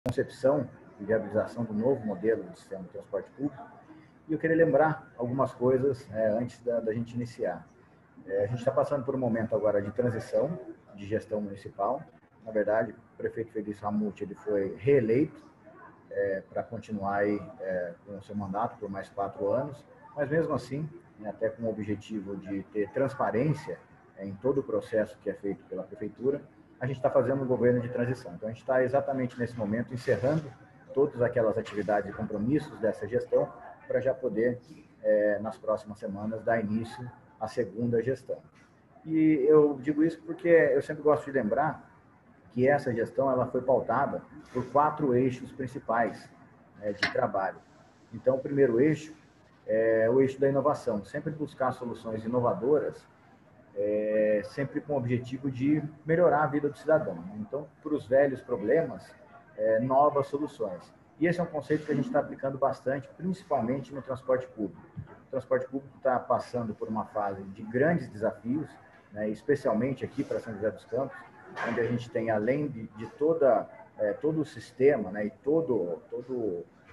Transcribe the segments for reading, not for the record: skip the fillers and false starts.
concepção e viabilização do novo modelo de sistema de transporte público. E eu queria lembrar algumas coisas antes da gente iniciar. A gente está passando por um momento agora de transição de gestão municipal. Na verdade, o prefeito Felício Ramute ele foi reeleito para continuar aí, com o seu mandato por mais 4 anos, mas mesmo assim, até com o objetivo de ter transparência em todo o processo que é feito pela prefeitura, a gente está fazendo um governo de transição. Então, a gente está exatamente nesse momento encerrando todas aquelas atividades e compromissos dessa gestão para já poder, nas próximas semanas, dar início à segunda gestão. E eu digo isso porque eu sempre gosto de lembrar que essa gestão ela foi pautada por 4 eixos principais de trabalho. Então, o primeiro eixo é o eixo da inovação, sempre buscar soluções inovadoras, sempre com o objetivo de melhorar a vida do cidadão. Então, para os velhos problemas, novas soluções. E esse é um conceito que a gente está aplicando bastante, principalmente no transporte público. O transporte público está passando por uma fase de grandes desafios, né, especialmente aqui para São José dos Campos, onde a gente tem, além de todo o sistema, né, e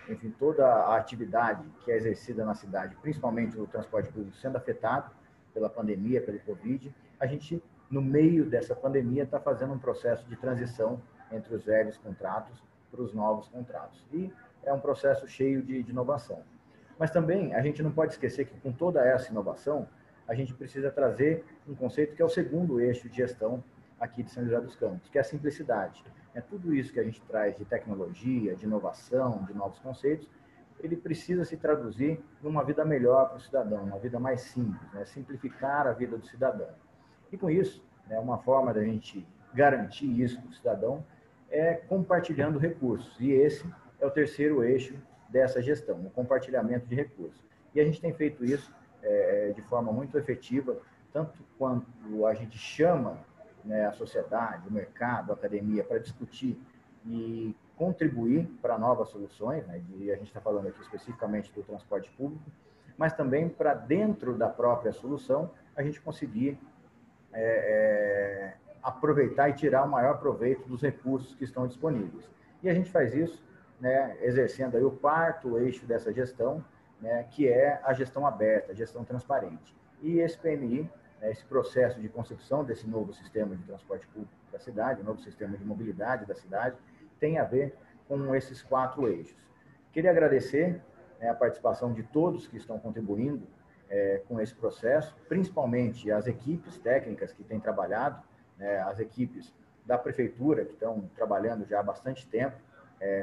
enfim, toda a atividade que é exercida na cidade, principalmente o transporte público sendo afetado pela pandemia, pelo Covid, a gente, no meio dessa pandemia, está fazendo um processo de transição entre os velhos contratos para os novos contratos. E é um processo cheio de inovação. Mas também a gente não pode esquecer que, com toda essa inovação, a gente precisa trazer um conceito que é o segundo eixo de gestão aqui de São José dos Campos, que é a simplicidade. Tudo isso que a gente traz de tecnologia, de inovação, de novos conceitos, ele precisa se traduzir numa vida melhor para o cidadão, uma vida mais simples, né? Simplificar a vida do cidadão. E com isso, uma forma da gente garantir isso para o cidadão é compartilhando recursos. E esse é o terceiro eixo dessa gestão, o compartilhamento de recursos. E a gente tem feito isso de forma muito efetiva, tanto quanto a gente chama a sociedade, o mercado, a academia para discutir e contribuir para novas soluções, né? E a gente está falando aqui especificamente do transporte público, mas também para dentro da própria solução a gente conseguir aproveitar e tirar o maior proveito dos recursos que estão disponíveis. E a gente faz isso, né, exercendo aí o quarto eixo dessa gestão, né, que é a gestão aberta, a gestão transparente. E esse PMI, esse processo de concepção desse novo sistema de transporte público da cidade, o novo sistema de mobilidade da cidade, tem a ver com esses 4 eixos. Queria agradecer a participação de todos que estão contribuindo com esse processo, principalmente as equipes técnicas que têm trabalhado, as equipes da prefeitura que estão trabalhando já há bastante tempo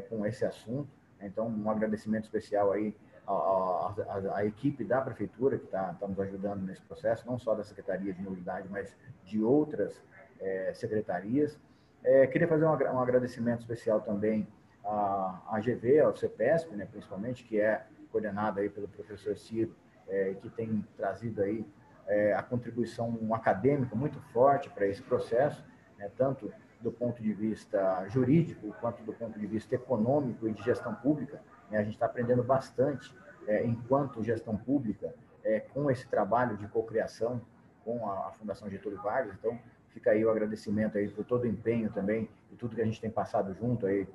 com esse assunto. Então, um agradecimento especial aí à equipe da prefeitura que está nos ajudando nesse processo, não só da Secretaria de Mobilidade, mas de outras secretarias. Queria fazer um agradecimento especial também à GV, ao CEPESP, né, principalmente, que é coordenada aí pelo professor Ciro, que tem trazido aí a contribuição acadêmica muito forte para esse processo, né, tanto do ponto de vista jurídico quanto do ponto de vista econômico e de gestão pública. Né, a gente está aprendendo bastante enquanto gestão pública com esse trabalho de cocriação com a Fundação Getúlio Vargas. Então, fica aí o agradecimento aí por todo o empenho também e tudo que a gente tem passado junto aí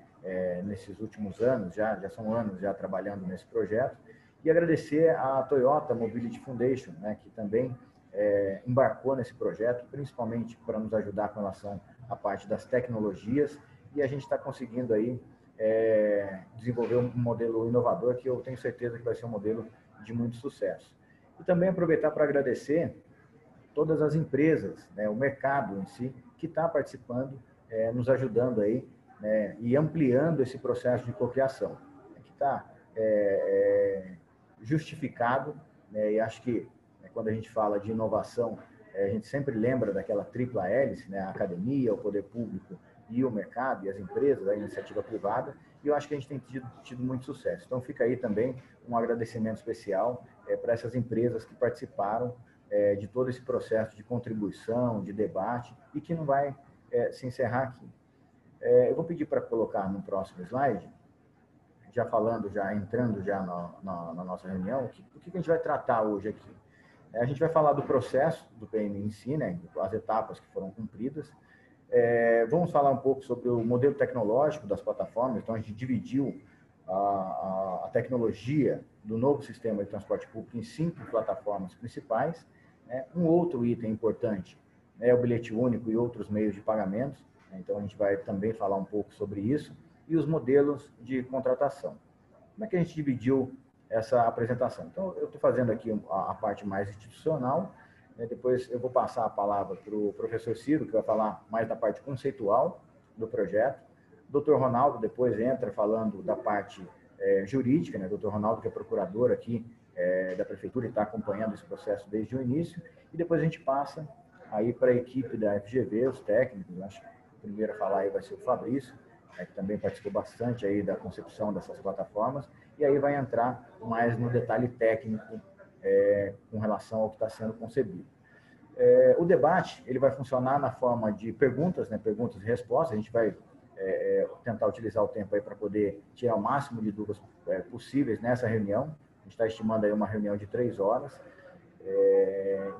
nesses últimos anos, já são anos já trabalhando nesse projeto. E agradecer à Toyota Mobility Foundation, né, que também embarcou nesse projeto, principalmente para nos ajudar com relação à parte das tecnologias, e a gente está conseguindo aí desenvolver um modelo inovador que eu tenho certeza que vai ser um modelo de muito sucesso. E também aproveitar para agradecer todas as empresas, né, o mercado em si, que está participando, nos ajudando aí, né, e ampliando esse processo de cocriação, que está justificado, né, e acho que quando a gente fala de inovação, a gente sempre lembra daquela tripla hélice, né, a academia, o poder público e o mercado, e as empresas, a iniciativa privada, e eu acho que a gente tem tido muito sucesso. Então, fica aí também um agradecimento especial para essas empresas que participaram de todo esse processo de contribuição, de debate, e que não vai se encerrar aqui. Eu vou pedir para colocar no próximo slide, já falando, já entrando já na nossa reunião, o que a gente vai tratar hoje aqui. A gente vai falar do processo do PMI em si, né, as etapas que foram cumpridas, Vamos falar um pouco sobre o modelo tecnológico das plataformas. Então, a gente dividiu a tecnologia do novo sistema de transporte público em 5 plataformas principais. Né? Um outro item importante é o bilhete único e outros meios de pagamento. Então, a gente vai também falar um pouco sobre isso. E os modelos de contratação. Como é que a gente dividiu essa apresentação? Então, eu estou fazendo aqui a parte mais institucional, né? Depois eu vou passar a palavra para o professor Ciro, que vai falar mais da parte conceitual do projeto. O Dr. Ronaldo depois entra falando da parte jurídica, né? O Dr. Ronaldo, que é procurador aqui da Prefeitura e está acompanhando esse processo desde o início. E depois a gente passa aí para a equipe da FGV, os técnicos. Acho que o primeiro a falar aí vai ser o Fabrício, que também participou bastante aí da concepção dessas plataformas, e aí vai entrar mais no detalhe técnico com relação ao que está sendo concebido. O debate ele vai funcionar na forma de perguntas, né, perguntas e respostas. A gente vai tentar utilizar o tempo aí para poder tirar o máximo de dúvidas possíveis nessa reunião. A gente está estimando aí uma reunião de 3 horas.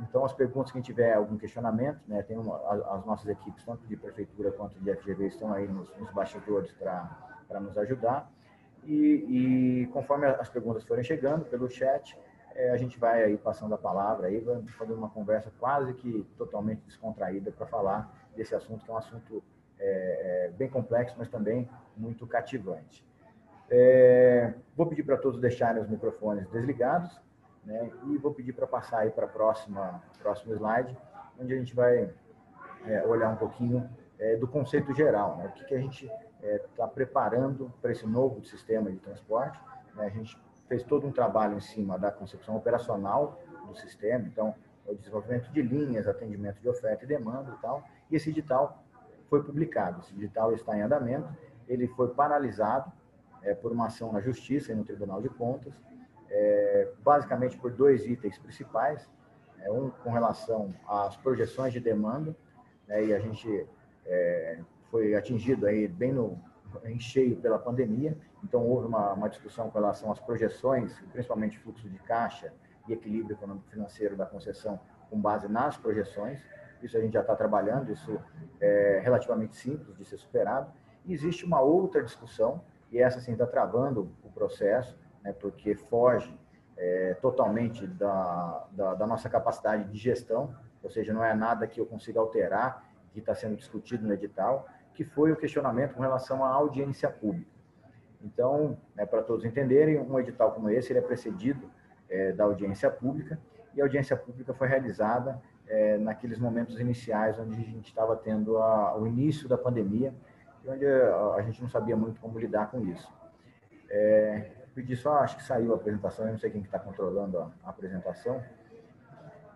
Então, as perguntas, quem tiver algum questionamento, né, tem as nossas equipes, tanto de prefeitura quanto de FGV, estão aí nos bastidores para nos ajudar. E conforme as perguntas forem chegando pelo chat, a gente vai aí passando a palavra, aí vai fazendo uma conversa quase que totalmente descontraída para falar desse assunto, que é um assunto bem complexo, mas também muito cativante. Vou pedir para todos deixarem os microfones desligados, né, e vou pedir para passar aí para o próximo slide, onde a gente vai olhar um pouquinho do conceito geral, né, o que a gente está preparando para esse novo sistema de transporte. Né, a gente fez todo um trabalho em cima da concepção operacional do sistema, então, o desenvolvimento de linhas, atendimento de oferta e demanda e tal, e esse edital foi publicado, esse edital está em andamento, ele foi paralisado por uma ação na Justiça e no Tribunal de Contas, basicamente por 2 itens principais, um com relação às projeções de demanda, né, e a gente foi atingido aí bem em cheio pela pandemia, então houve uma discussão com relação às projeções, principalmente fluxo de caixa e equilíbrio econômico-financeiro da concessão com base nas projeções. Isso a gente já está trabalhando, isso é relativamente simples de ser superado. E existe uma outra discussão, e essa sim está travando o processo, né, porque foge totalmente da nossa capacidade de gestão, ou seja, não é nada que eu consiga alterar, que está sendo discutido no edital, que foi o questionamento com relação à audiência pública. Então, para todos entenderem, um edital como esse ele é precedido da audiência pública, e a audiência pública foi realizada naqueles momentos iniciais onde a gente estava tendo o início da pandemia, e onde a gente não sabia muito como lidar com isso. Pedi só, acho que saiu a apresentação, eu não sei quem está controlando a apresentação,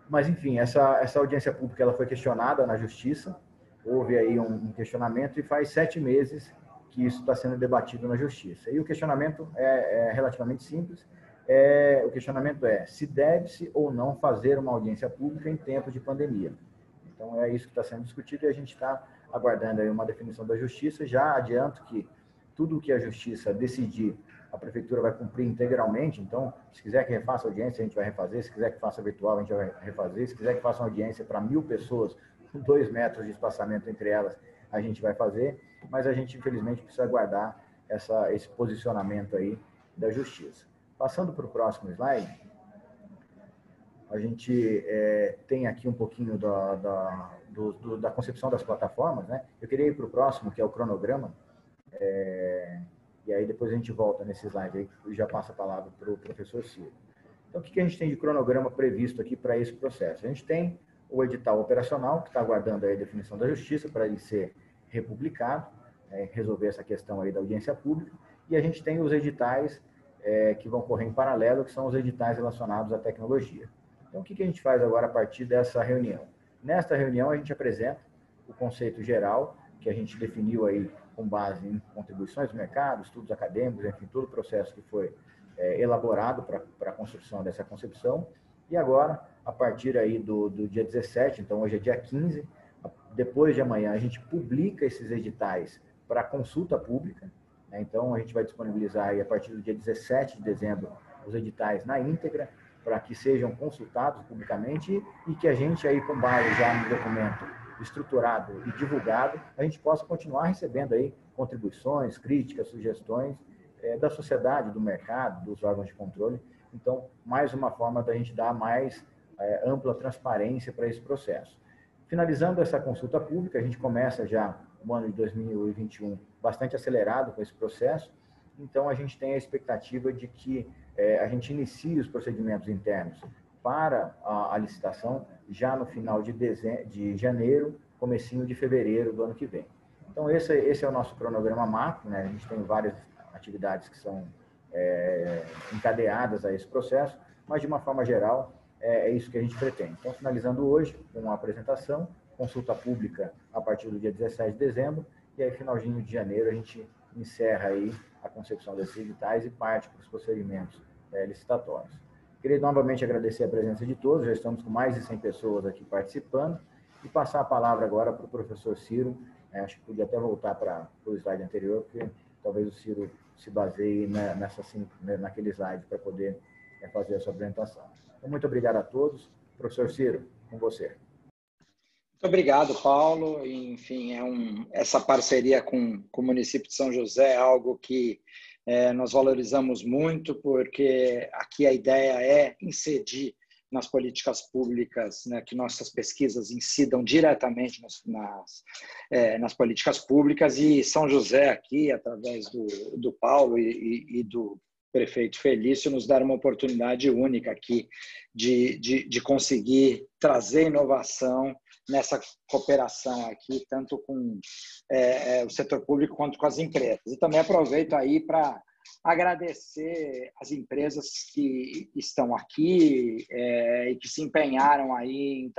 mas enfim, essa audiência pública ela foi questionada na Justiça, houve aí um questionamento e faz 7 meses que isso está sendo debatido na Justiça. E o questionamento é relativamente simples, o questionamento é se deve-se ou não fazer uma audiência pública em tempos de pandemia. Então, é isso que está sendo discutido e a gente está aguardando aí uma definição da Justiça. Já adianto que tudo o que a Justiça decidir, a Prefeitura vai cumprir integralmente. Então, se quiser que refaça audiência, a gente vai refazer. Se quiser que faça virtual, a gente vai refazer. Se quiser que faça uma audiência para 1.000 pessoas, com 2 metros de espaçamento entre elas, a gente vai fazer. Mas a gente, infelizmente, precisa aguardar esse posicionamento aí da Justiça. Passando para o próximo slide, a gente tem aqui um pouquinho da concepção das plataformas, né? Eu queria ir para o próximo, que é o cronograma, e aí depois a gente volta nesse slide aí e já passa a palavra para o professor Ciro. Então, o que a gente tem de cronograma previsto aqui para esse processo? A gente tem o edital operacional, que está aguardando aí a definição da Justiça para ele ser republicado, resolver essa questão aí da audiência pública, e a gente tem os editais que vão correr em paralelo, que são os editais relacionados à tecnologia. Então, o que a gente faz agora a partir dessa reunião? Nesta reunião, a gente apresenta o conceito geral, que a gente definiu aí com base em contribuições do mercado, estudos acadêmicos, enfim, todo o processo que foi elaborado para a construção dessa concepção. E agora, a partir aí do dia 17, então hoje é dia 15, depois de amanhã, a gente publica esses editais para consulta pública. Então, a gente vai disponibilizar aí, a partir do dia 17 de dezembro, os editais na íntegra, para que sejam consultados publicamente e que a gente aí, com base já no documento estruturado e divulgado, a gente possa continuar recebendo aí contribuições, críticas, sugestões da sociedade, do mercado, dos órgãos de controle. Então, mais uma forma da gente dar mais ampla transparência para esse processo. Finalizando essa consulta pública, a gente começa já o ano de 2021 bastante acelerado com esse processo, então a gente tem a expectativa de que a gente inicie os procedimentos internos para a licitação já no final de janeiro, comecinho de fevereiro do ano que vem. Então, esse é o nosso cronograma macro, né? A gente tem várias atividades que são encadeadas a esse processo, mas, de uma forma geral, é isso que a gente pretende. Então, finalizando hoje com a apresentação, consulta pública a partir do dia 17 de dezembro, e aí, finalzinho de janeiro, a gente encerra aí a concepção desses editais e parte para os procedimentos licitatórios. Queria novamente agradecer a presença de todos, já estamos com mais de 100 pessoas aqui participando, e passar a palavra agora para o professor Ciro. Acho que podia até voltar para o slide anterior, porque talvez o Ciro se baseie naquele slide para poder fazer a sua apresentação. Então, muito obrigado a todos. Professor Ciro, com você. Muito obrigado, Paulo. Enfim, essa parceria com o município de São José é algo que nós valorizamos muito, porque aqui a ideia é incidir nas políticas públicas, né, que nossas pesquisas incidam diretamente nas políticas públicas, e São José aqui, através do Paulo e do prefeito Felício, nos dar uma oportunidade única aqui de conseguir trazer inovação nessa cooperação aqui, tanto com o setor público quanto com as empresas. E também aproveito aí para agradecer as empresas que estão aqui e que se empenharam aí em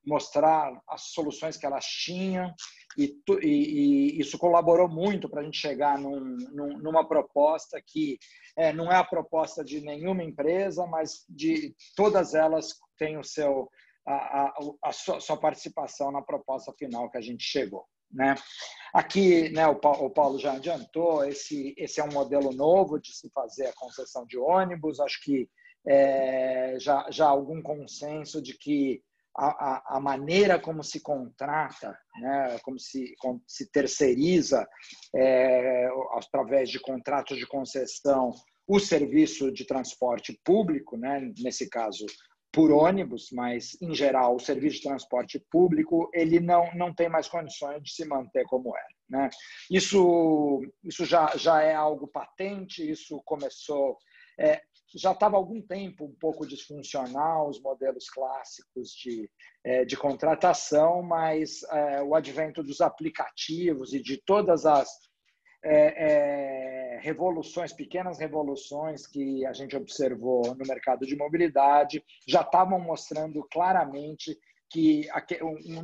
mostrar as soluções que elas tinham, e isso colaborou muito para a gente chegar numa proposta que não é a proposta de nenhuma empresa, mas de todas elas têm a sua participação na proposta final que a gente chegou, né? Aqui, né, o Paulo já adiantou, esse é um modelo novo de se fazer a concessão de ônibus. Acho que já há algum consenso de que a maneira como se contrata, né, como se terceiriza através de contratos de concessão o serviço de transporte público, né, nesse caso por ônibus, mas, em geral, o serviço de transporte público ele não tem mais condições de se manter como era, né? Isso já é algo patente, isso começou... já estava há algum tempo um pouco disfuncional, os modelos clássicos de contratação, mas o advento dos aplicativos e de todas as revoluções, pequenas revoluções que a gente observou no mercado de mobilidade já estavam mostrando claramente que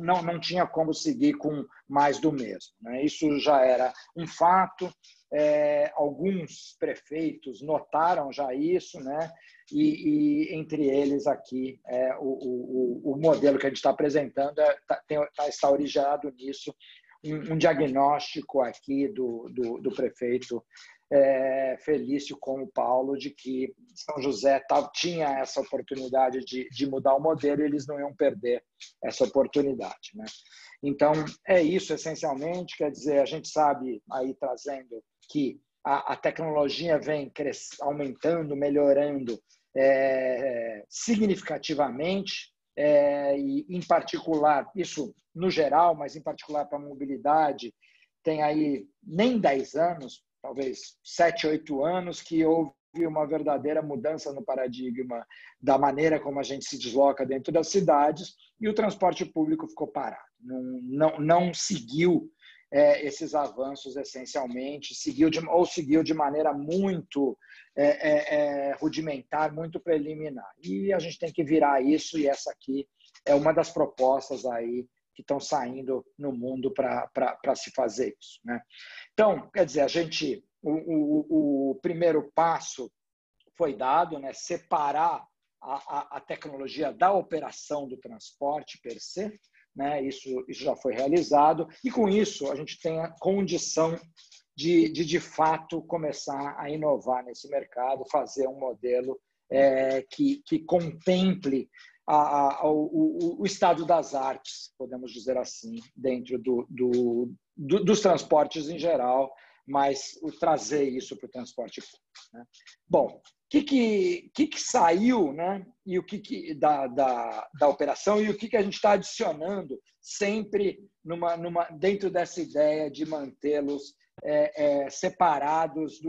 não tinha como seguir com mais do mesmo, né? Isso já era um fato. Alguns prefeitos notaram já isso, né? E entre eles aqui o modelo que a gente está apresentando está originado nisso, um diagnóstico aqui do prefeito Felício com o Paulo de que São José tinha essa oportunidade de mudar o modelo e eles não iam perder essa oportunidade, né? Então, é isso essencialmente. Quer dizer, a gente sabe aí trazendo que a tecnologia vem aumentando, melhorando significativamente, e em particular, isso no geral, mas em particular para a mobilidade, tem aí nem 10 anos, talvez 7, 8 anos, que houve uma verdadeira mudança no paradigma da maneira como a gente se desloca dentro das cidades, e o transporte público ficou parado. Não seguiu esses avanços essencialmente, seguiu de maneira muito rudimentar, muito preliminar. E a gente tem que virar isso, e essa aqui é uma das propostas aí que estão saindo no mundo para se fazer isso, né? Então, quer dizer, o primeiro passo foi dado, né? Separar a tecnologia da operação do transporte per se, né? Isso já foi realizado, e com isso a gente tem a condição de fato começar a inovar nesse mercado, fazer um modelo que contemple o estado das artes, podemos dizer assim, dentro dos transportes em geral, mas trazer isso para o transporte público, né? Bom, o que saiu, né? E o da operação e o que a gente está adicionando sempre dentro dessa ideia de mantê-los separados,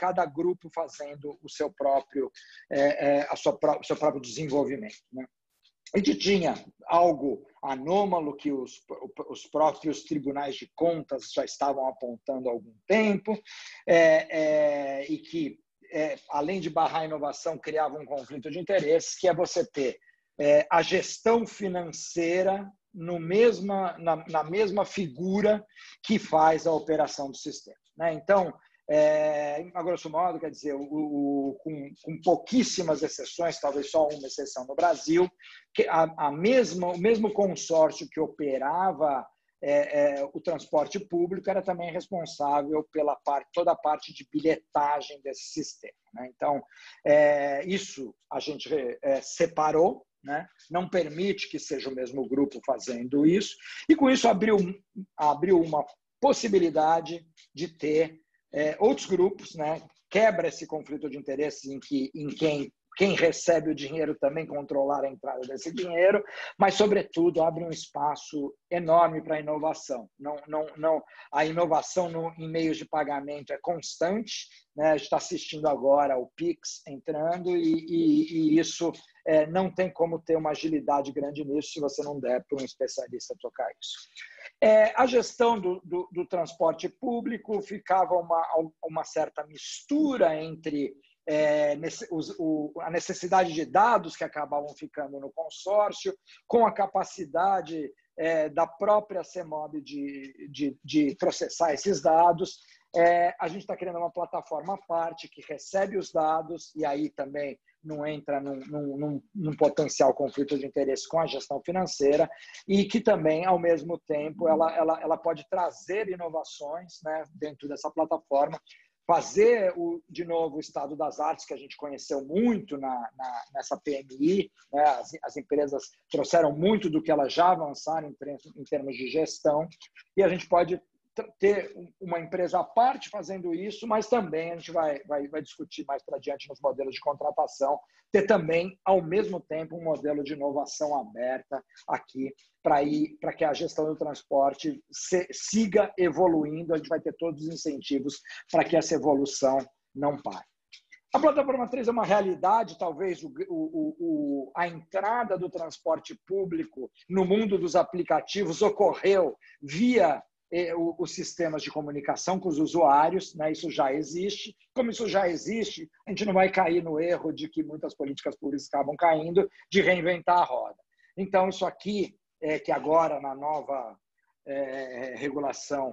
cada grupo fazendo o seu próprio, o seu próprio desenvolvimento, né? A gente tinha algo anômalo que os próprios tribunais de contas já estavam apontando há algum tempo, e que, além de barrar a inovação, criava um conflito de interesses, que é você ter a gestão financeira na mesma figura que faz a operação do sistema, né? Então, a grosso modo, quer dizer, com pouquíssimas exceções, talvez só uma exceção no Brasil, que o mesmo consórcio que operava o transporte público era também responsável pela toda a parte de bilhetagem desse sistema, né? Então, isso a gente separou, né? Não permite que seja o mesmo grupo fazendo isso, e com isso abriu uma possibilidade de ter outros grupos, né? Quebra esse conflito de interesses em quem recebe o dinheiro também controlar a entrada desse dinheiro, mas, sobretudo, abre um espaço enorme para a inovação. A inovação em meios de pagamento é constante, né? A gente está assistindo agora o Pix entrando e isso não tem como ter uma agilidade grande nisso se você não der para um especialista tocar isso. A gestão do transporte público ficava uma certa mistura entre a necessidade de dados que acabavam ficando no consórcio, com a capacidade da própria CEMOB de processar esses dados. A gente está criando uma plataforma à parte que recebe os dados e aí também não entra num potencial conflito de interesse com a gestão financeira e que também, ao mesmo tempo, ela pode trazer inovações, né, dentro dessa plataforma, fazer, de novo, o estado das artes, que a gente conheceu muito nessa PMI, né? As empresas trouxeram muito do que elas já avançaram em termos de gestão, e a gente pode ter uma empresa à parte fazendo isso, mas também a gente vai discutir mais para diante nos modelos de contratação, ter também, ao mesmo tempo, um modelo de inovação aberta aqui, para que a gestão do transporte siga evoluindo. A gente vai ter todos os incentivos para que essa evolução não pare. A plataforma 3 é uma realidade, talvez a entrada do transporte público no mundo dos aplicativos ocorreu via os sistemas de comunicação com os usuários, né? Isso já existe. Como isso já existe, a gente não vai cair no erro de que muitas políticas públicas acabam caindo, de reinventar a roda. Então, isso aqui, que agora na nova regulação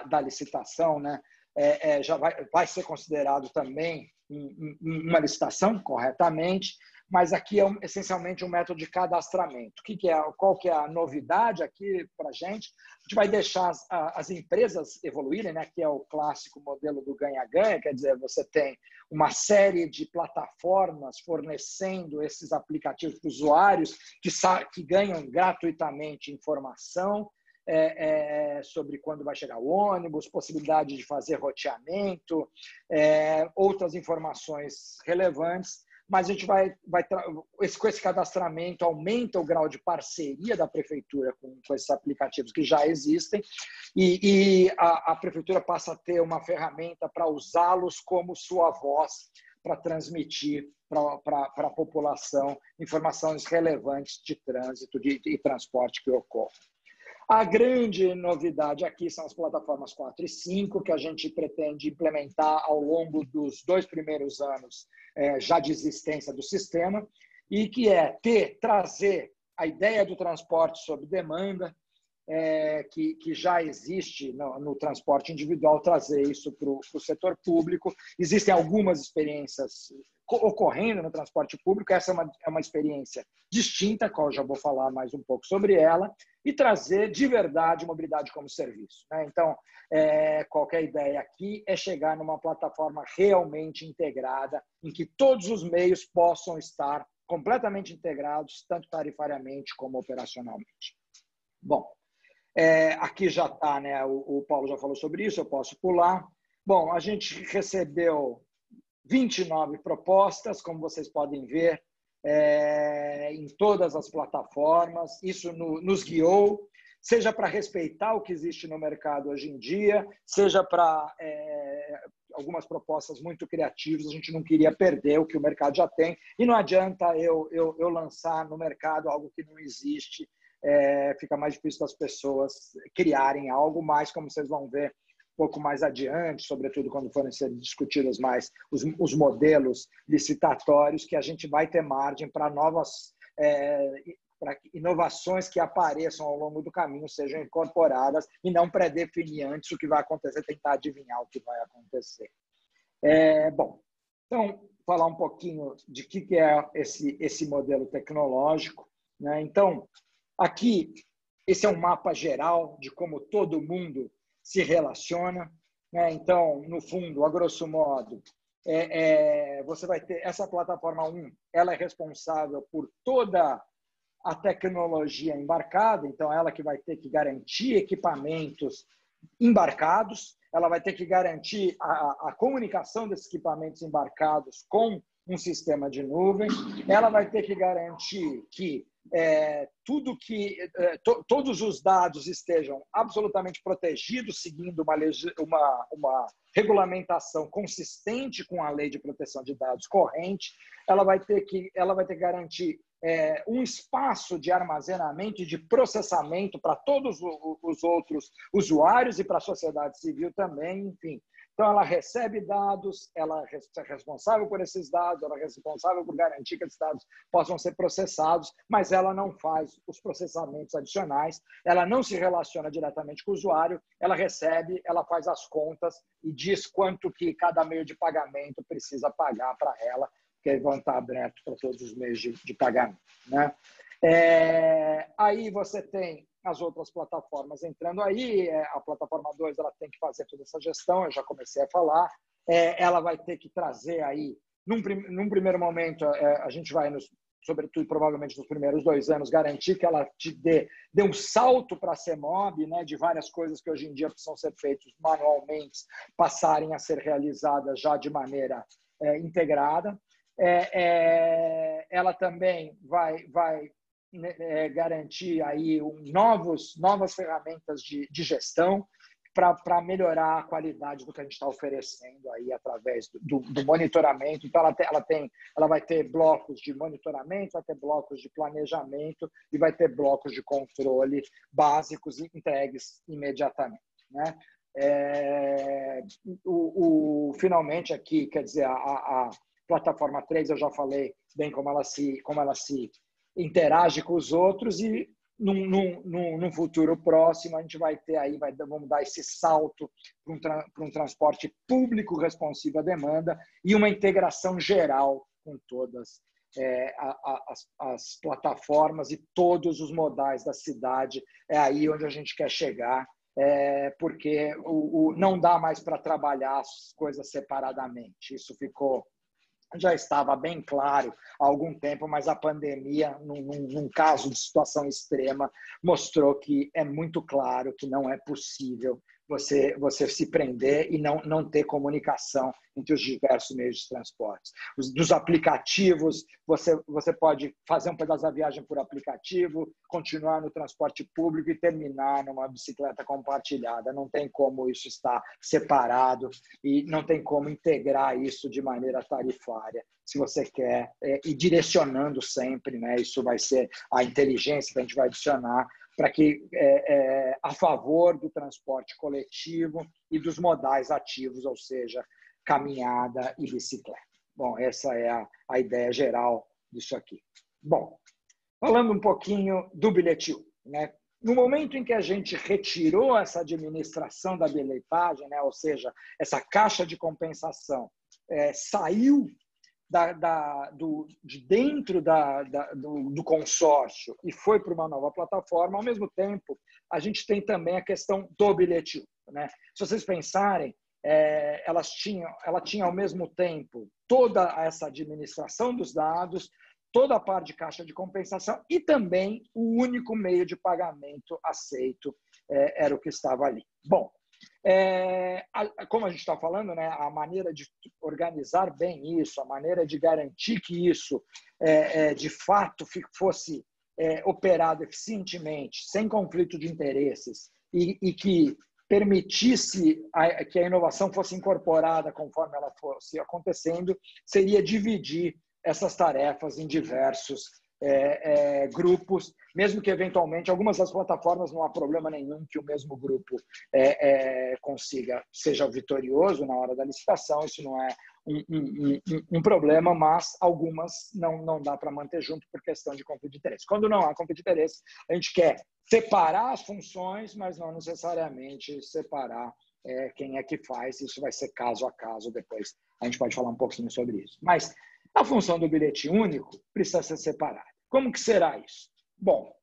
da licitação, né, já vai ser considerado também uma licitação, corretamente, mas aqui é essencialmente um método de cadastramento. Qual que é a novidade aqui para a gente? A gente vai deixar as empresas evoluírem, né? Que é o clássico modelo do ganha-ganha, quer dizer, você tem uma série de plataformas fornecendo esses aplicativos para usuários que ganham gratuitamente informação sobre quando vai chegar o ônibus, possibilidade de fazer roteamento, outras informações relevantes, mas a gente com esse cadastramento aumenta o grau de parceria da prefeitura com esses aplicativos que já existem e a prefeitura passa a ter uma ferramenta para usá-los como sua voz para transmitir para a população informações relevantes de trânsito e transporte que ocorrem. A grande novidade aqui são as plataformas 4 e 5, que a gente pretende implementar ao longo dos 2 primeiros anos já de existência do sistema, e que trazer a ideia do transporte sob demanda, que já existe no transporte individual, trazer isso para o setor público. Existem algumas experiências ocorrendo no transporte público, essa é uma experiência distinta, qual eu já vou falar mais um pouco sobre ela, e trazer de verdade mobilidade como serviço, né? Então, qualquer ideia aqui é chegar numa plataforma realmente integrada, em que todos os meios possam estar completamente integrados, tanto tarifariamente como operacionalmente. Bom, aqui já está, né? O Paulo já falou sobre isso, eu posso pular. Bom, a gente recebeu 29 propostas, como vocês podem ver, em todas as plataformas. Isso nos guiou, seja para respeitar o que existe no mercado hoje em dia, seja para algumas propostas muito criativas. A gente não queria perder o que o mercado já tem, e não adianta eu lançar no mercado algo que não existe. Fica mais difícil das pessoas criarem algo mais, como vocês vão ver um pouco mais adiante, sobretudo quando forem ser discutidos mais os modelos licitatórios, que a gente vai ter margem para novas para inovações que apareçam ao longo do caminho sejam incorporadas e não predefinir antes o que vai acontecer, tentar adivinhar o que vai acontecer. Bom, então, falar um pouquinho de que é esse modelo tecnológico, né? Então, aqui, esse é um mapa geral de como todo mundo se relaciona, né? Então, no fundo, a grosso modo, você vai ter essa plataforma 1, ela é responsável por toda a tecnologia embarcada, então ela que vai ter que garantir equipamentos embarcados, ela vai ter que garantir a comunicação desses equipamentos embarcados com um sistema de nuvem, ela vai ter que garantir que todos os dados estejam absolutamente protegidos, seguindo uma regulamentação consistente com a Lei de Proteção de Dados corrente. Ela vai ter que garantir um espaço de armazenamento e de processamento para todos os outros usuários e para a sociedade civil também, enfim. Então, ela recebe dados, ela é responsável por esses dados, ela é responsável por garantir que esses dados possam ser processados, mas ela não faz os processamentos adicionais, ela não se relaciona diretamente com o usuário, ela recebe, ela faz as contas e diz quanto que cada meio de pagamento precisa pagar para ela, que vão estar abertos para todos os meios de pagamento, né? Aí você tem as outras plataformas entrando aí, a plataforma 2 ela tem que fazer toda essa gestão, eu já comecei a falar, ela vai ter que trazer aí, num primeiro momento, a gente vai, sobretudo, provavelmente nos primeiros 2 anos, garantir que ela te dê um salto para a CEMOB, né, de várias coisas que hoje em dia precisam ser feitas manualmente, passarem a ser realizadas já de maneira integrada. Ela também vai garantir aí novas ferramentas de gestão para melhorar a qualidade do que a gente está oferecendo aí através do monitoramento. Então, ela vai ter blocos de monitoramento, vai ter blocos de planejamento e vai ter blocos de controle básicos e entregues imediatamente, né? Finalmente aqui, quer dizer, a plataforma 3, eu já falei bem como ela se interage com os outros, e num futuro próximo a gente vai ter aí, vamos dar esse salto para um transporte público responsivo à demanda e uma integração geral com todas as plataformas e todos os modais da cidade. É aí onde a gente quer chegar, porque não dá mais para trabalhar as coisas separadamente. Isso já estava bem claro há algum tempo, mas a pandemia, num caso de situação extrema, mostrou que é muito claro que não é possível você se prender e não ter comunicação entre os diversos meios de transporte. Dos aplicativos, você pode fazer um pedaço da viagem por aplicativo, continuar no transporte público e terminar numa bicicleta compartilhada. Não tem como isso estar separado e não tem como integrar isso de maneira tarifária, se você quer, e direcionando sempre, né? Isso vai ser a inteligência que a gente vai adicionar para que a favor do transporte coletivo e dos modais ativos, ou seja, caminhada e bicicleta. Bom, essa é a ideia geral disso aqui. Bom, falando um pouquinho do bilhetil, né? No momento em que a gente retirou essa administração da bilhetagem, né? Ou seja, essa caixa de compensação saiu de dentro do consórcio e foi para uma nova plataforma, ao mesmo tempo, a gente tem também a questão do bilhetil, né? Se vocês pensarem, ela tinha ao mesmo tempo toda essa administração dos dados, toda a parte de caixa de compensação e também o único meio de pagamento aceito era o que estava ali. Bom, como a gente está falando, né, a maneira de organizar bem isso, a maneira de garantir que isso de fato fosse operado eficientemente, sem conflito de interesses e que permitisse que a inovação fosse incorporada conforme ela fosse acontecendo, seria dividir essas tarefas em diversos grupos, mesmo que eventualmente algumas das plataformas não há problema nenhum que o mesmo grupo consiga, seja vitorioso na hora da licitação, isso não é um problema, mas algumas não dá para manter junto por questão de conflito de interesse. Quando não há conflito de interesse, a gente quer separar as funções, mas não necessariamente separar quem é que faz, isso vai ser caso a caso, depois a gente pode falar um pouquinho sobre isso. Mas a função do bilhete único precisa ser separada. Como que será isso? Bom,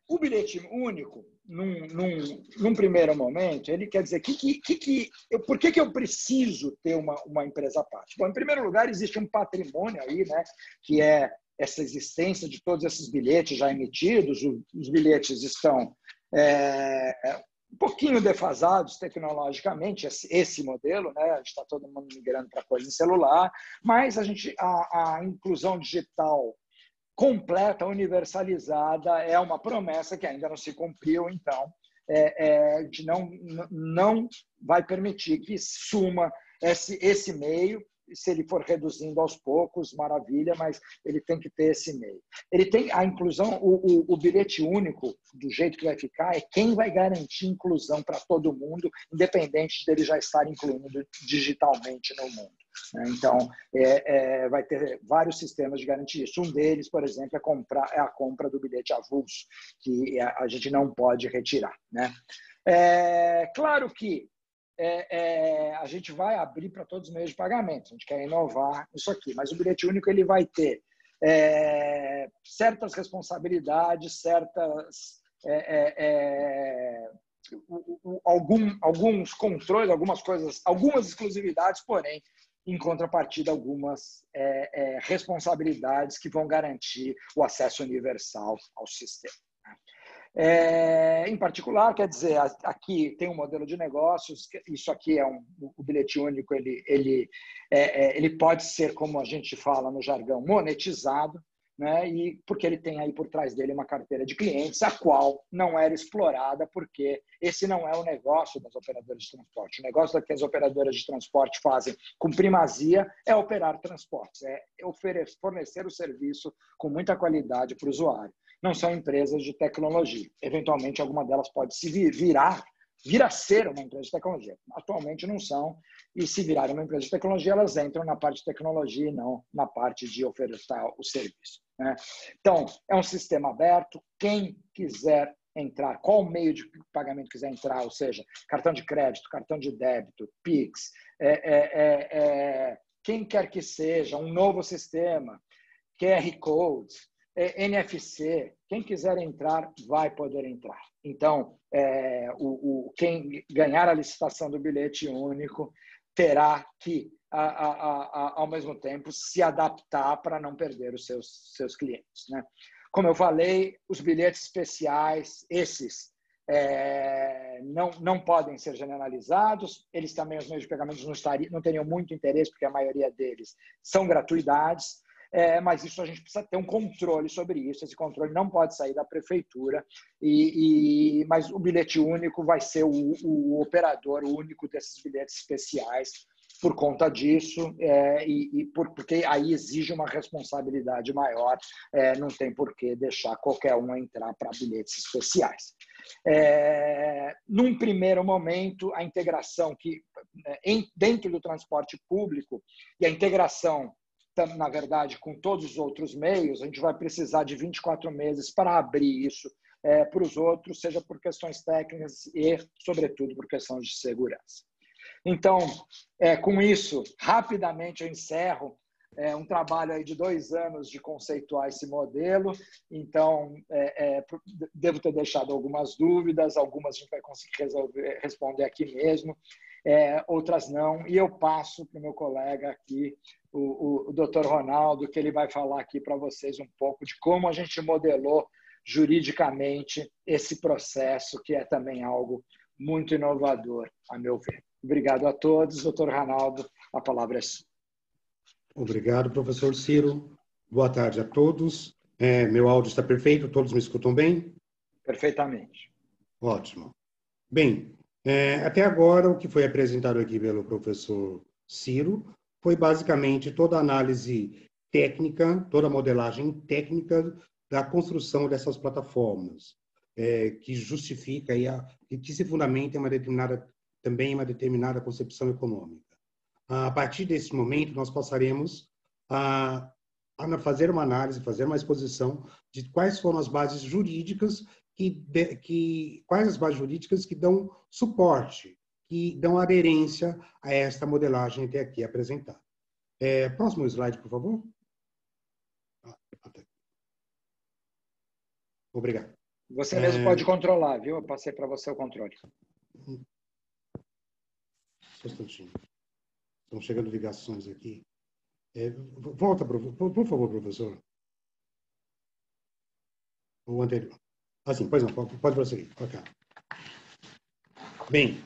o bilhete único, num primeiro momento, ele quer dizer por que eu preciso ter uma empresa à parte? Bom, em primeiro lugar, existe um patrimônio aí, né, que é essa existência de todos esses bilhetes já emitidos. Os bilhetes estão um pouquinho defasados tecnologicamente, esse modelo, né? A gente está todo mundo migrando para coisa em celular, mas a inclusão digital completa, universalizada, é uma promessa que ainda não se cumpriu, então a gente não vai permitir que suma esse meio. Se ele for reduzindo aos poucos, maravilha, mas ele tem que ter esse meio. Ele tem a inclusão, o bilhete único, do jeito que vai ficar, é quem vai garantir inclusão para todo mundo, independente dele já estar incluindo digitalmente no mundo. Então, vai ter vários sistemas de garantia. Um deles, por exemplo, é a compra do bilhete avulso, que a gente não pode retirar, né? Claro que a gente vai abrir para todos os meios de pagamento. A gente quer inovar isso aqui, mas o bilhete único ele vai ter certas responsabilidades, alguns controles, algumas coisas, algumas exclusividades, porém, em contrapartida, algumas responsabilidades que vão garantir o acesso universal ao sistema. Em particular, quer dizer, aqui tem um modelo de negócios, isso aqui o bilhete único, ele pode ser, como a gente fala no jargão, monetizado, né? E porque ele tem aí por trás dele uma carteira de clientes, a qual não era explorada, porque esse não é o negócio das operadoras de transporte. O negócio que as operadoras de transporte fazem com primazia é operar transportes, fornecer o serviço com muita qualidade para o usuário. Não são empresas de tecnologia. Eventualmente, alguma delas pode se vir a ser uma empresa de tecnologia. Atualmente não são, e se virarem uma empresa de tecnologia, elas entram na parte de tecnologia e não na parte de oferecer o serviço, né? Então, é um sistema aberto. Quem quiser entrar, qual meio de pagamento quiser entrar, ou seja, cartão de crédito, cartão de débito, Pix, quem quer que seja, um novo sistema, QR Code, NFC, quem quiser entrar, vai poder entrar. Então, quem ganhar a licitação do bilhete único terá que, ao mesmo tempo, se adaptar para não perder os seus clientes, né? Como eu falei, os bilhetes especiais, esses, não podem ser generalizados. Eles também, os meios de pagamento, não teriam muito interesse, porque a maioria deles são gratuidades. Mas isso a gente precisa ter um controle sobre isso. Esse controle não pode sair da prefeitura, mas o bilhete único vai ser o operador único desses bilhetes especiais por conta disso, porque aí exige uma responsabilidade maior, não tem por que deixar qualquer um entrar para bilhetes especiais. Num primeiro momento, a integração dentro do transporte público e a integração, na verdade, com todos os outros meios, a gente vai precisar de 24 meses para abrir isso para os outros, seja por questões técnicas e, sobretudo, por questões de segurança. Então, com isso, rapidamente eu encerro um trabalho aí de 2 anos de conceituar esse modelo. Então, devo ter deixado algumas dúvidas, algumas a gente vai conseguir responder aqui mesmo. outras não. E eu passo para o meu colega aqui, o Dr. Ronaldo, que ele vai falar aqui para vocês um pouco de como a gente modelou juridicamente esse processo, que é também algo muito inovador, a meu ver. Obrigado a todos. Dr. Ronaldo, a palavra é sua. Obrigado, professor Ciro. Boa tarde a todos. Meu áudio está perfeito? Todos me escutam bem? Perfeitamente. Ótimo. Bem, até agora, o que foi apresentado aqui pelo professor Ciro foi basicamente toda a análise técnica, toda a modelagem técnica da construção dessas plataformas, que justifica e que se fundamenta em uma determinada concepção econômica. A partir desse momento, nós passaremos a fazer uma análise, fazer uma exposição de quais foram as bases jurídicas quais as bases jurídicas que dão suporte, que dão aderência a esta modelagem até aqui apresentada. Próximo slide, por favor. Obrigado. Você mesmo pode controlar, viu? Eu passei para você o controle. Só um instantinho. Estão chegando ligações aqui. Volta, por favor, professor. O anterior. Assim, pois não, pode prosseguir. Okay. Bem,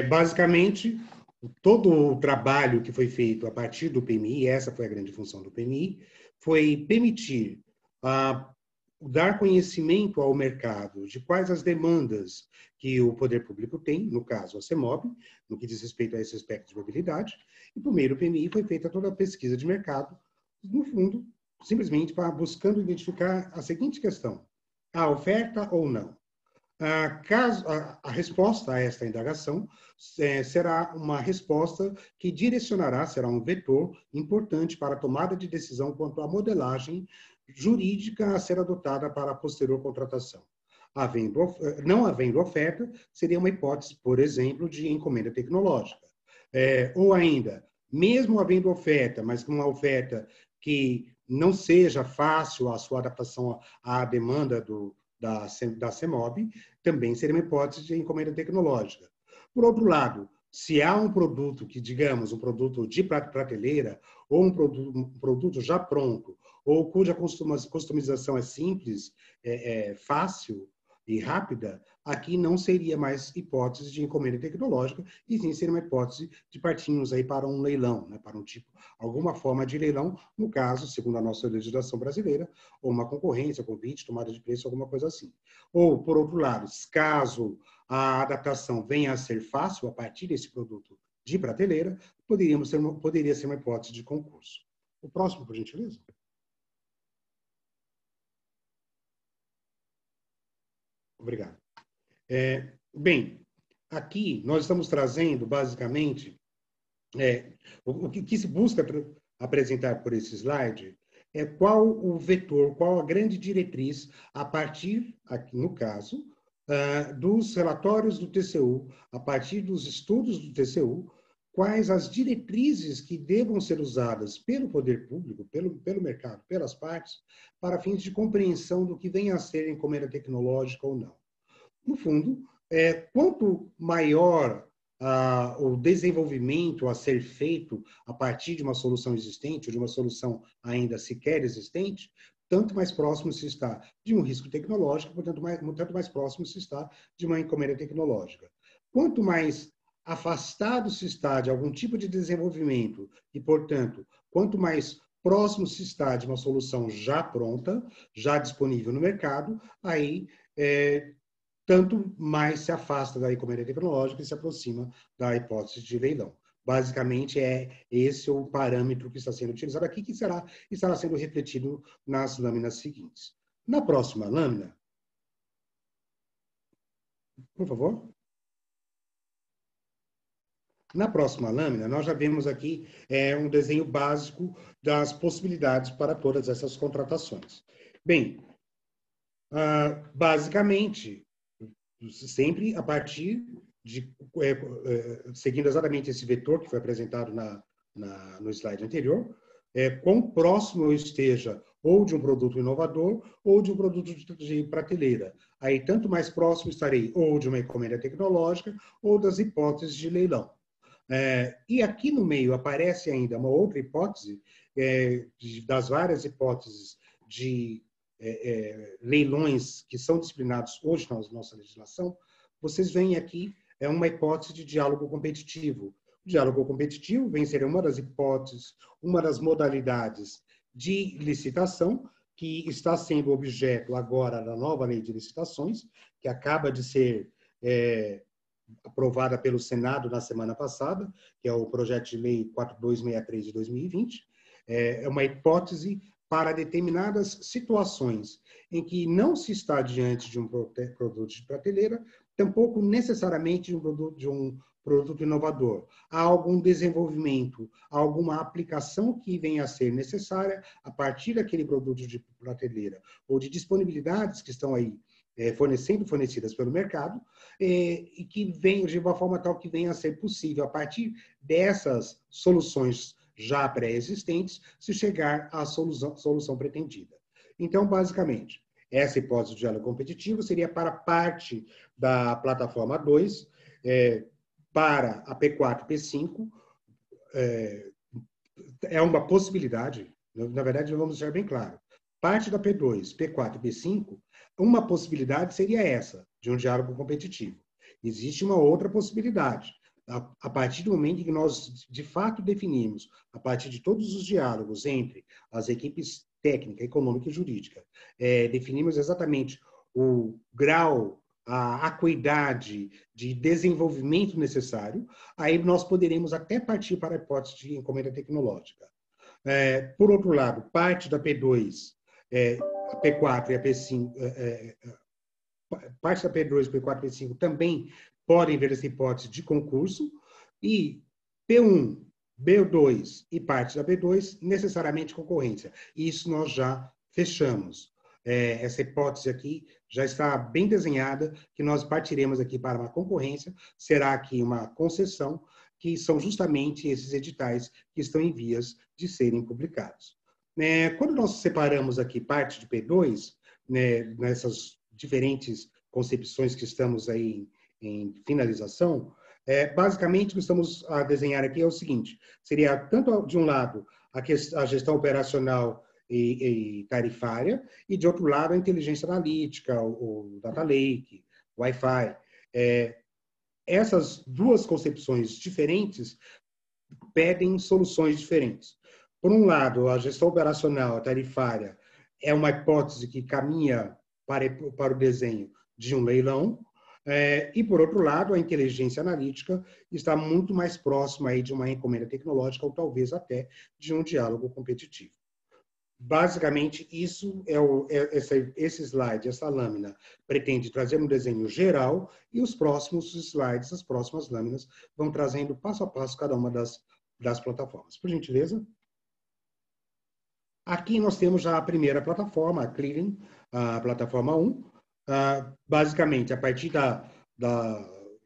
basicamente, todo o trabalho que foi feito a partir do PMI, essa foi a grande função do PMI, foi permitir dar conhecimento ao mercado de quais as demandas que o poder público tem, no caso a CEMOB, no que diz respeito a esse aspecto de mobilidade, e por meio do PMI foi feita toda a pesquisa de mercado, no fundo, simplesmente buscando identificar a seguinte questão: a oferta ou não? A resposta a esta indagação será uma resposta que direcionará, será um vetor importante para a tomada de decisão quanto à modelagem jurídica a ser adotada para a posterior contratação. Não havendo oferta, seria uma hipótese, por exemplo, de encomenda tecnológica. Ou ainda, mesmo havendo oferta, mas uma oferta que não seja fácil a sua adaptação à demanda da CEMOB, também seria uma hipótese de encomenda tecnológica. Por outro lado, se há um produto que, digamos, um produto de prateleira, ou um produto já pronto, ou cuja customização é simples, fácil e rápida, aqui não seria mais hipótese de encomenda tecnológica, e sim seria uma hipótese de partirmos aí para um leilão, né, para alguma forma de leilão, no caso, segundo a nossa legislação brasileira, ou uma concorrência, convite, tomada de preço, alguma coisa assim. Ou, por outro lado, caso a adaptação venha a ser fácil a partir desse produto de prateleira, poderia ser uma hipótese de concurso. O próximo, por gentileza. Obrigado. Bem, aqui nós estamos trazendo, basicamente, o que se busca apresentar por esse slide é qual o vetor, qual a grande diretriz a partir, aqui no caso, dos relatórios do TCU, a partir dos estudos do TCU, quais as diretrizes que devam ser usadas pelo poder público, pelo mercado, pelas partes, para fins de compreensão do que venha a ser encomenda tecnológica ou não. No fundo, quanto maior o desenvolvimento a ser feito a partir de uma solução existente, ou de uma solução ainda sequer existente, tanto mais próximo se está de um risco tecnológico, tanto mais próximo se está de uma encomenda tecnológica. Quanto mais afastado se está de algum tipo de desenvolvimento e, portanto, quanto mais próximo se está de uma solução já pronta, já disponível no mercado, aí tanto mais se afasta da encomenda tecnológica e se aproxima da hipótese de leilão. Basicamente, esse o parâmetro que está sendo utilizado aqui, que estará sendo refletido nas lâminas seguintes. Na próxima lâmina, por favor. Na próxima lâmina, nós já vemos aqui um desenho básico das possibilidades para todas essas contratações. Bem, basicamente, sempre a partir de, seguindo exatamente esse vetor que foi apresentado no slide anterior, quão próximo eu esteja ou de um produto inovador ou de um produto de prateleira. Aí, tanto mais próximo estarei ou de uma encomenda tecnológica ou das hipóteses de leilão. E aqui no meio aparece ainda uma outra hipótese, das várias hipóteses de leilões que são disciplinados hoje na nossa legislação. Vocês veem aqui uma hipótese de diálogo competitivo. O diálogo competitivo vem ser uma das hipóteses, uma das modalidades de licitação que está sendo objeto agora da nova lei de licitações, que acaba de ser aprovada pelo Senado na semana passada, que é o projeto de lei 4263 de 2020. É uma hipótese para determinadas situações em que não se está diante de um produto de prateleira, tampouco necessariamente de um produto inovador. Há algum desenvolvimento, alguma aplicação que venha a ser necessária a partir daquele produto de prateleira ou de disponibilidades que estão aí fornecidas pelo mercado, e que venham de uma forma tal que venha a ser possível, a partir dessas soluções já pré-existentes, se chegar à solução pretendida. Então, basicamente, essa hipótese de diálogo competitivo seria para parte da plataforma 2, para a P4 e P5, é uma possibilidade, na verdade, vamos deixar bem claro. Parte da P2, P4 e P5, uma possibilidade seria essa, de um diálogo competitivo. Existe uma outra possibilidade. A partir do momento em que nós, de fato, definimos, a partir de todos os diálogos entre as equipes técnica, econômica e jurídica, definimos exatamente o grau, a acuidade de desenvolvimento necessário, aí nós poderemos até partir para a hipótese de encomenda tecnológica. Por outro lado, parte da P2, a P4 e a P5, parte da P2, P4 e P5 também podem ver essa hipótese de concurso, e P1, B2 e parte da B2, necessariamente concorrência. Isso nós já fechamos. Essa hipótese aqui já está bem desenhada, que nós partiremos aqui para uma concorrência, será aqui uma concessão, que são justamente esses editais que estão em vias de serem publicados. Quando nós separamos aqui parte de P2, nessas diferentes concepções que estamos aí em finalização, basicamente o que estamos a desenhar aqui é o seguinte: seria tanto de um lado a gestão operacional e tarifária, e de outro lado a inteligência analítica, o data lake, o Wi-Fi. Essas duas concepções diferentes pedem soluções diferentes. Por um lado, a gestão operacional, a tarifária, é uma hipótese que caminha para o desenho de um leilão, e, por outro lado, a inteligência analítica está muito mais próxima aí de uma encomenda tecnológica, ou talvez até de um diálogo competitivo. Basicamente, isso esse slide, essa lâmina, pretende trazer um desenho geral, e os próximos slides, as próximas lâminas, vão trazendo passo a passo cada uma das plataformas. Por gentileza. Aqui nós temos já a primeira plataforma, a Clearing, a plataforma 1. Basicamente, a partir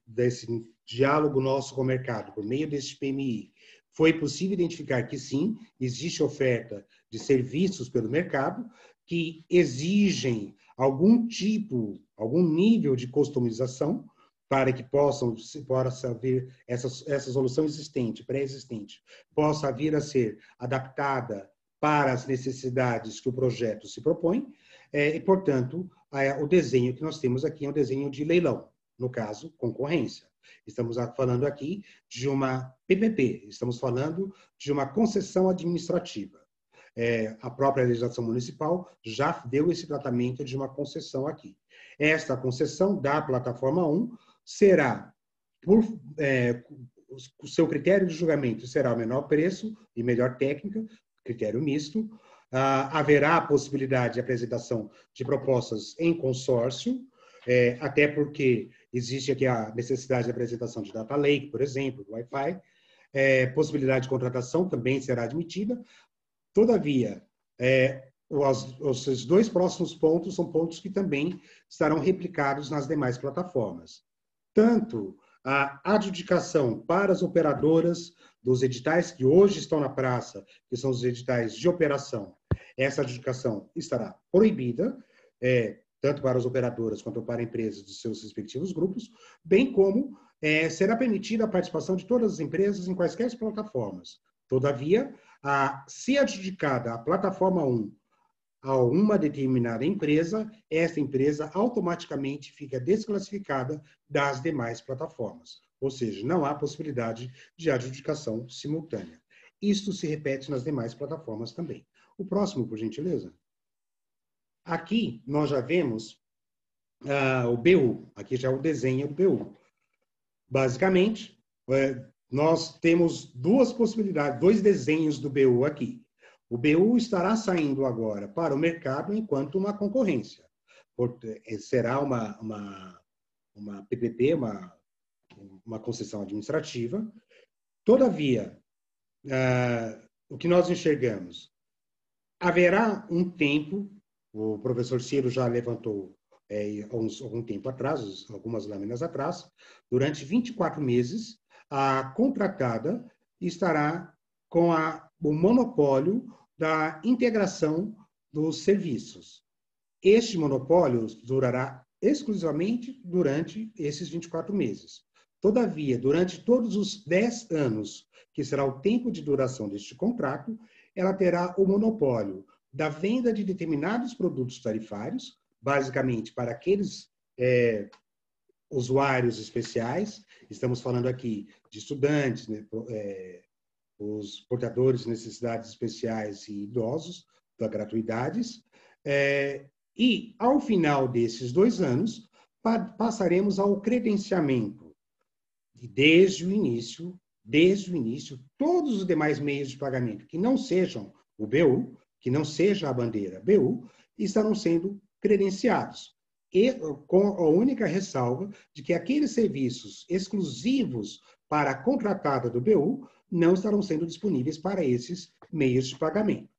desse diálogo nosso com o mercado, por meio desse PMI, foi possível identificar que sim, existe oferta de serviços pelo mercado que exigem algum nível de customização para que possa vir essa solução existente, pré-existente, possa vir a ser adaptada para as necessidades que o projeto se propõe, e, portanto, o desenho que nós temos aqui é um desenho de leilão, no caso, concorrência. Estamos falando aqui de uma PPP, estamos falando de uma concessão administrativa. A própria legislação municipal já deu esse tratamento de uma concessão aqui. Esta concessão da plataforma 1 será, o seu critério de julgamento será o menor preço e melhor técnica, critério misto. Haverá a possibilidade de apresentação de propostas em consórcio, até porque existe aqui a necessidade de apresentação de data lake, por exemplo, do Wi-Fi. Possibilidade de contratação também será admitida. Todavia, os dois próximos pontos são pontos que também estarão replicados nas demais plataformas. Tanto a adjudicação para as operadoras dos editais que hoje estão na praça, que são os editais de operação, essa adjudicação estará proibida, tanto para as operadoras quanto para empresas dos seus respectivos grupos, bem como será permitida a participação de todas as empresas em quaisquer plataformas. Todavia, se adjudicada a plataforma 1 a uma determinada empresa, essa empresa automaticamente fica desclassificada das demais plataformas. Ou seja, não há possibilidade de adjudicação simultânea. Isto se repete nas demais plataformas também. O próximo, por gentileza. Aqui nós já vemos o BU. Aqui já é o desenho do BU. Basicamente, nós temos duas possibilidades, dois desenhos do BU aqui. O BU estará saindo agora para o mercado enquanto uma concorrência. Será uma PPP, uma concessão administrativa. Todavia, o que nós enxergamos? Haverá um tempo, o professor Ciro já levantou algum tempo atrás, algumas lâminas atrás, durante 24 meses, a contratada estará com o monopólio da integração dos serviços. Este monopólio durará exclusivamente durante esses 24 meses. Todavia, durante todos os 10 anos, que será o tempo de duração deste contrato, ela terá o monopólio da venda de determinados produtos tarifários, basicamente para aqueles usuários especiais. Estamos falando aqui de estudantes, né, os portadores de necessidades especiais e idosos, da gratuidades. E, ao final desses 2 anos, passaremos ao credenciamento. E desde o início, todos os demais meios de pagamento que não sejam o BU, que não seja a bandeira BU, estarão sendo credenciados. E com a única ressalva de que aqueles serviços exclusivos para a contratada do BU não estarão sendo disponíveis para esses meios de pagamento.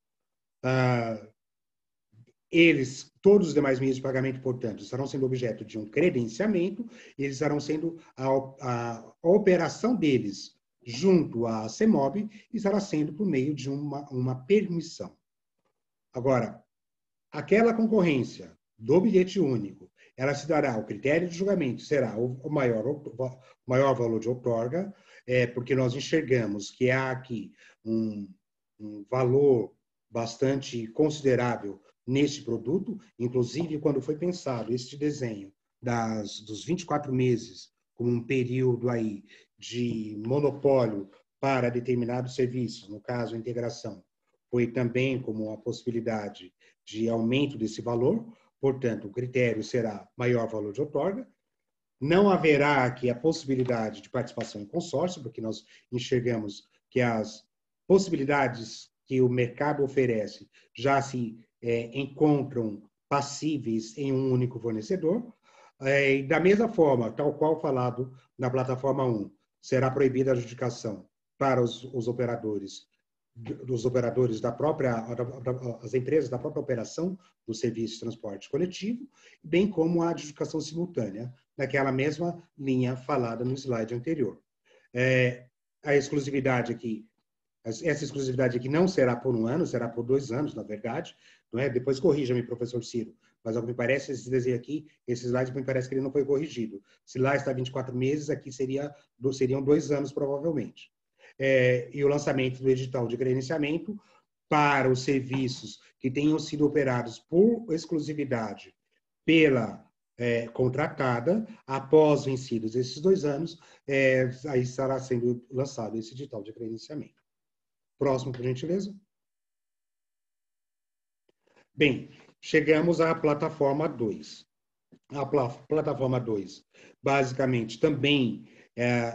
Todos os demais meios de pagamento, portanto, estarão sendo objeto de um credenciamento, eles estarão sendo, a operação deles junto à CEMOB estará sendo por meio de uma permissão. Agora, aquela concorrência do bilhete único, ela se dará, o critério de julgamento será o maior valor de outorga, porque nós enxergamos que há aqui um valor bastante considerável neste produto, inclusive quando foi pensado este desenho dos 24 meses como um período aí de monopólio para determinados serviços, no caso a integração, foi também como uma possibilidade de aumento desse valor, portanto o critério será maior valor de outorga. Não haverá aqui a possibilidade de participação em consórcio, porque nós enxergamos que as possibilidades que o mercado oferece já se encontram passíveis em um único fornecedor. E da mesma forma, tal qual falado na plataforma 1, será proibida a adjudicação para os operadores, da própria, as empresas da própria operação do serviço de transporte coletivo, bem como a adjudicação simultânea, naquela mesma linha falada no slide anterior. A exclusividade aqui, essa exclusividade aqui não será por 1 ano, será por 2 anos, na verdade, não é? Depois corrija-me, professor Ciro, mas ao que me parece, esse desenho aqui, esse slide, me parece que ele não foi corrigido. Se lá está 24 meses, aqui seriam 2 anos, provavelmente. E o lançamento do edital de credenciamento para os serviços que tenham sido operados por exclusividade pela contratada, após vencidos esses 2 anos, aí estará sendo lançado esse edital de credenciamento. Próximo, por gentileza. Bem, chegamos à plataforma 2. A plataforma 2, basicamente, também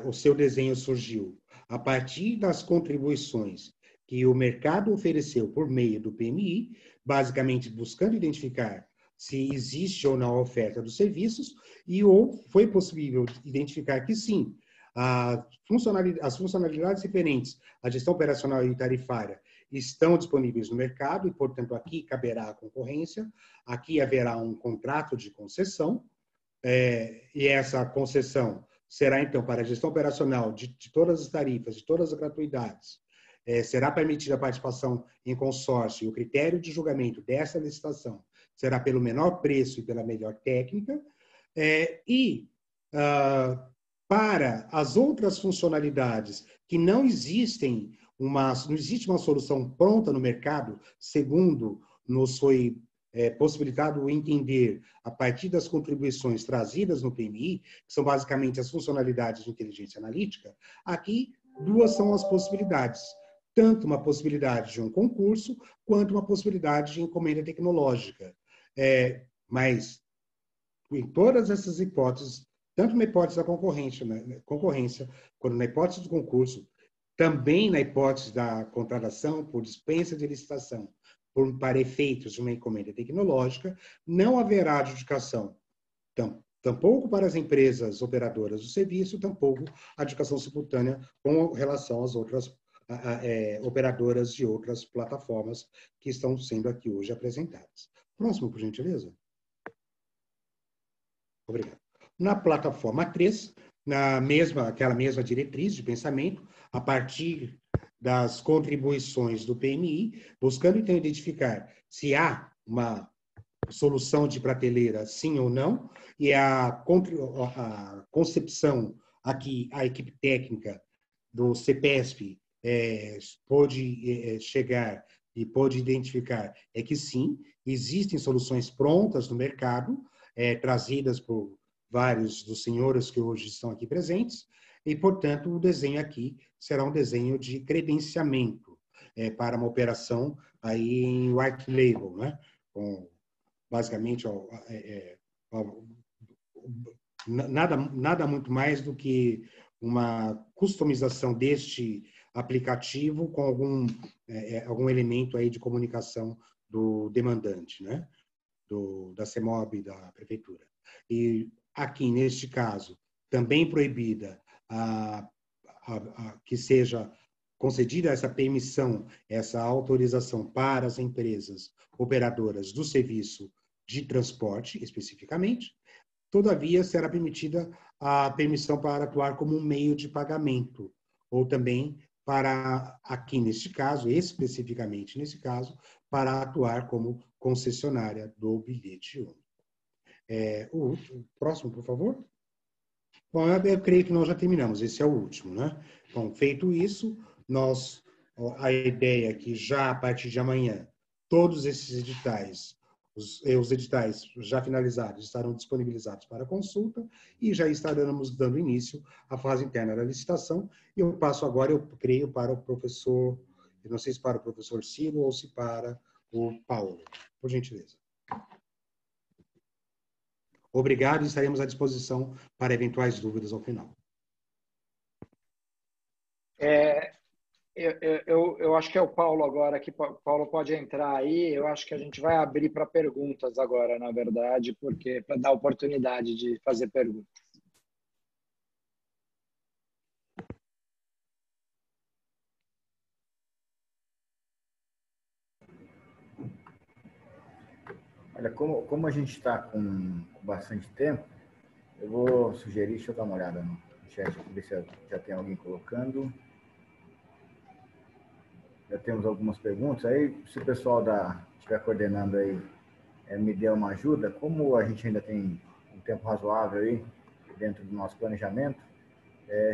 o seu desenho surgiu a partir das contribuições que o mercado ofereceu por meio do PMI, basicamente buscando identificar se existe ou não a oferta dos serviços, ou foi possível identificar que sim, as funcionalidades referentes à gestão operacional e tarifária estão disponíveis no mercado e, portanto, aqui caberá a concorrência, aqui haverá um contrato de concessão, e essa concessão será, então, para a gestão operacional de todas as tarifas, de todas as gratuidades, será permitida a participação em consórcio e o critério de julgamento dessa licitação será pelo menor preço e pela melhor técnica, Para as outras funcionalidades que não existe uma solução pronta no mercado, segundo nos foi possibilitado entender a partir das contribuições trazidas no PMI, que são basicamente as funcionalidades de inteligência analítica, aqui duas são as possibilidades. Tanto uma possibilidade de um concurso, quanto uma possibilidade de encomenda tecnológica. Mas, em todas essas hipóteses, tanto na hipótese da concorrência, quanto na hipótese do concurso, também na hipótese da contratação por dispensa de licitação, para efeitos de uma encomenda tecnológica, não haverá adjudicação, tampouco para as empresas operadoras do serviço, tampouco adjudicação simultânea com relação às outras operadoras de outras plataformas que estão sendo aqui hoje apresentadas. Próximo, por gentileza. Obrigado. Na plataforma 3, aquela mesma diretriz de pensamento, a partir das contribuições do PMI, buscando então identificar se há uma solução de prateleira, sim ou não, e a concepção aqui, a equipe técnica do CEPESP pôde chegar e pôde identificar que sim, existem soluções prontas no mercado, trazidas por vários dos senhores que hoje estão aqui presentes, e, portanto, o desenho aqui será um desenho de credenciamento para uma operação aí em white label, né? Com, basicamente, nada muito mais do que uma customização deste aplicativo com algum elemento aí de comunicação do demandante, né? Da CEMOB, da prefeitura. E aqui, neste caso, também proibida que seja concedida essa permissão, essa autorização para as empresas operadoras do serviço de transporte, especificamente. Todavia, será permitida a permissão para atuar como um meio de pagamento, ou também para, aqui neste caso, especificamente nesse caso, para atuar como concessionária do bilhete único. O próximo, por favor. Bom, eu creio que nós já terminamos, esse é o último, né? Bom, feito isso, a ideia é que já a partir de amanhã, todos esses editais, os editais já finalizados, estarão disponibilizados para consulta e já estaremos dando início à fase interna da licitação. E eu passo agora, eu creio, para o professor, eu não sei se para o professor Ciro ou se para o Paulo, por gentileza. Obrigado e estaremos à disposição para eventuais dúvidas ao final. Eu acho que é o Paulo agora, que Paulo pode entrar aí. Eu acho que a gente vai abrir para perguntas agora, na verdade, porque para dar oportunidade de fazer perguntas. Olha, como a gente está com bastante tempo, eu vou sugerir, deixa eu dar uma olhada no chat aqui, ver se já tem alguém colocando. Já temos algumas perguntas. Aí, se o pessoal estiver coordenando aí, me der uma ajuda, como a gente ainda tem um tempo razoável aí dentro do nosso planejamento,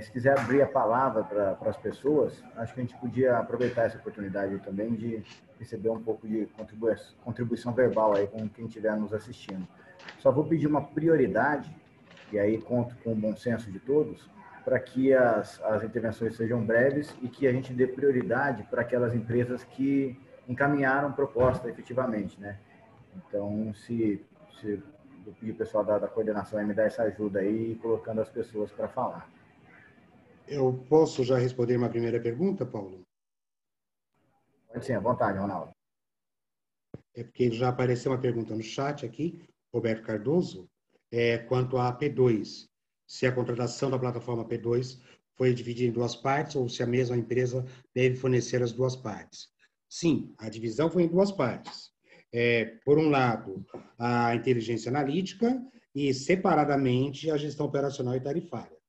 se quiser abrir a palavra para as pessoas, acho que a gente podia aproveitar essa oportunidade também de receber um pouco de contribuição verbal aí com quem estiver nos assistindo. Só vou pedir uma prioridade, e aí conto com o bom senso de todos, para que as intervenções sejam breves e que a gente dê prioridade para aquelas empresas que encaminharam proposta efetivamente, né? Então, se eu pedir o pessoal da coordenação me dar essa ajuda aí, colocando as pessoas para falar. Eu posso já responder uma primeira pergunta, Paulo? Pode sim, à vontade, Ronaldo. É porque já apareceu uma pergunta no chat aqui, Roberto Cardoso, quanto à P2. Se a contratação da plataforma P2 foi dividida em duas partes ou se a mesma empresa deve fornecer as duas partes. Sim, a divisão foi em duas partes. Por um lado, a inteligência analítica e, separadamente, a gestão operacional e tarifária.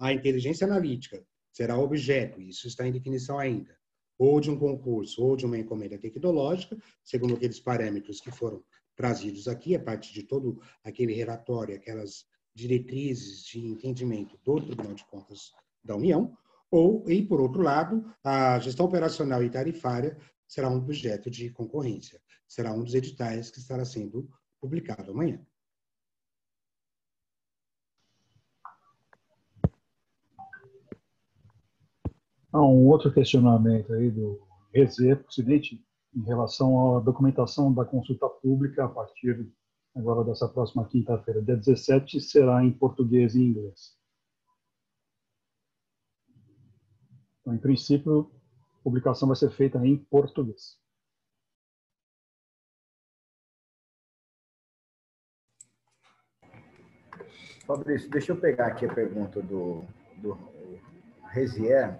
A inteligência analítica será objeto, isso está em definição ainda, ou de um concurso ou de uma encomenda tecnológica, segundo aqueles parâmetros que foram trazidos aqui, a partir de todo aquele relatório, aquelas diretrizes de entendimento do Tribunal de Contas da União, e, por outro lado, a gestão operacional e tarifária será um objeto de concorrência. Será um dos editais que estará sendo publicado amanhã. Há um outro questionamento aí do Rezê, presidente, em relação à documentação da consulta pública a partir agora dessa próxima quinta-feira, dia 17, será em português e inglês. Então, em princípio, a publicação vai ser feita em português. Fabrício, deixa eu pegar aqui a pergunta do Rezier,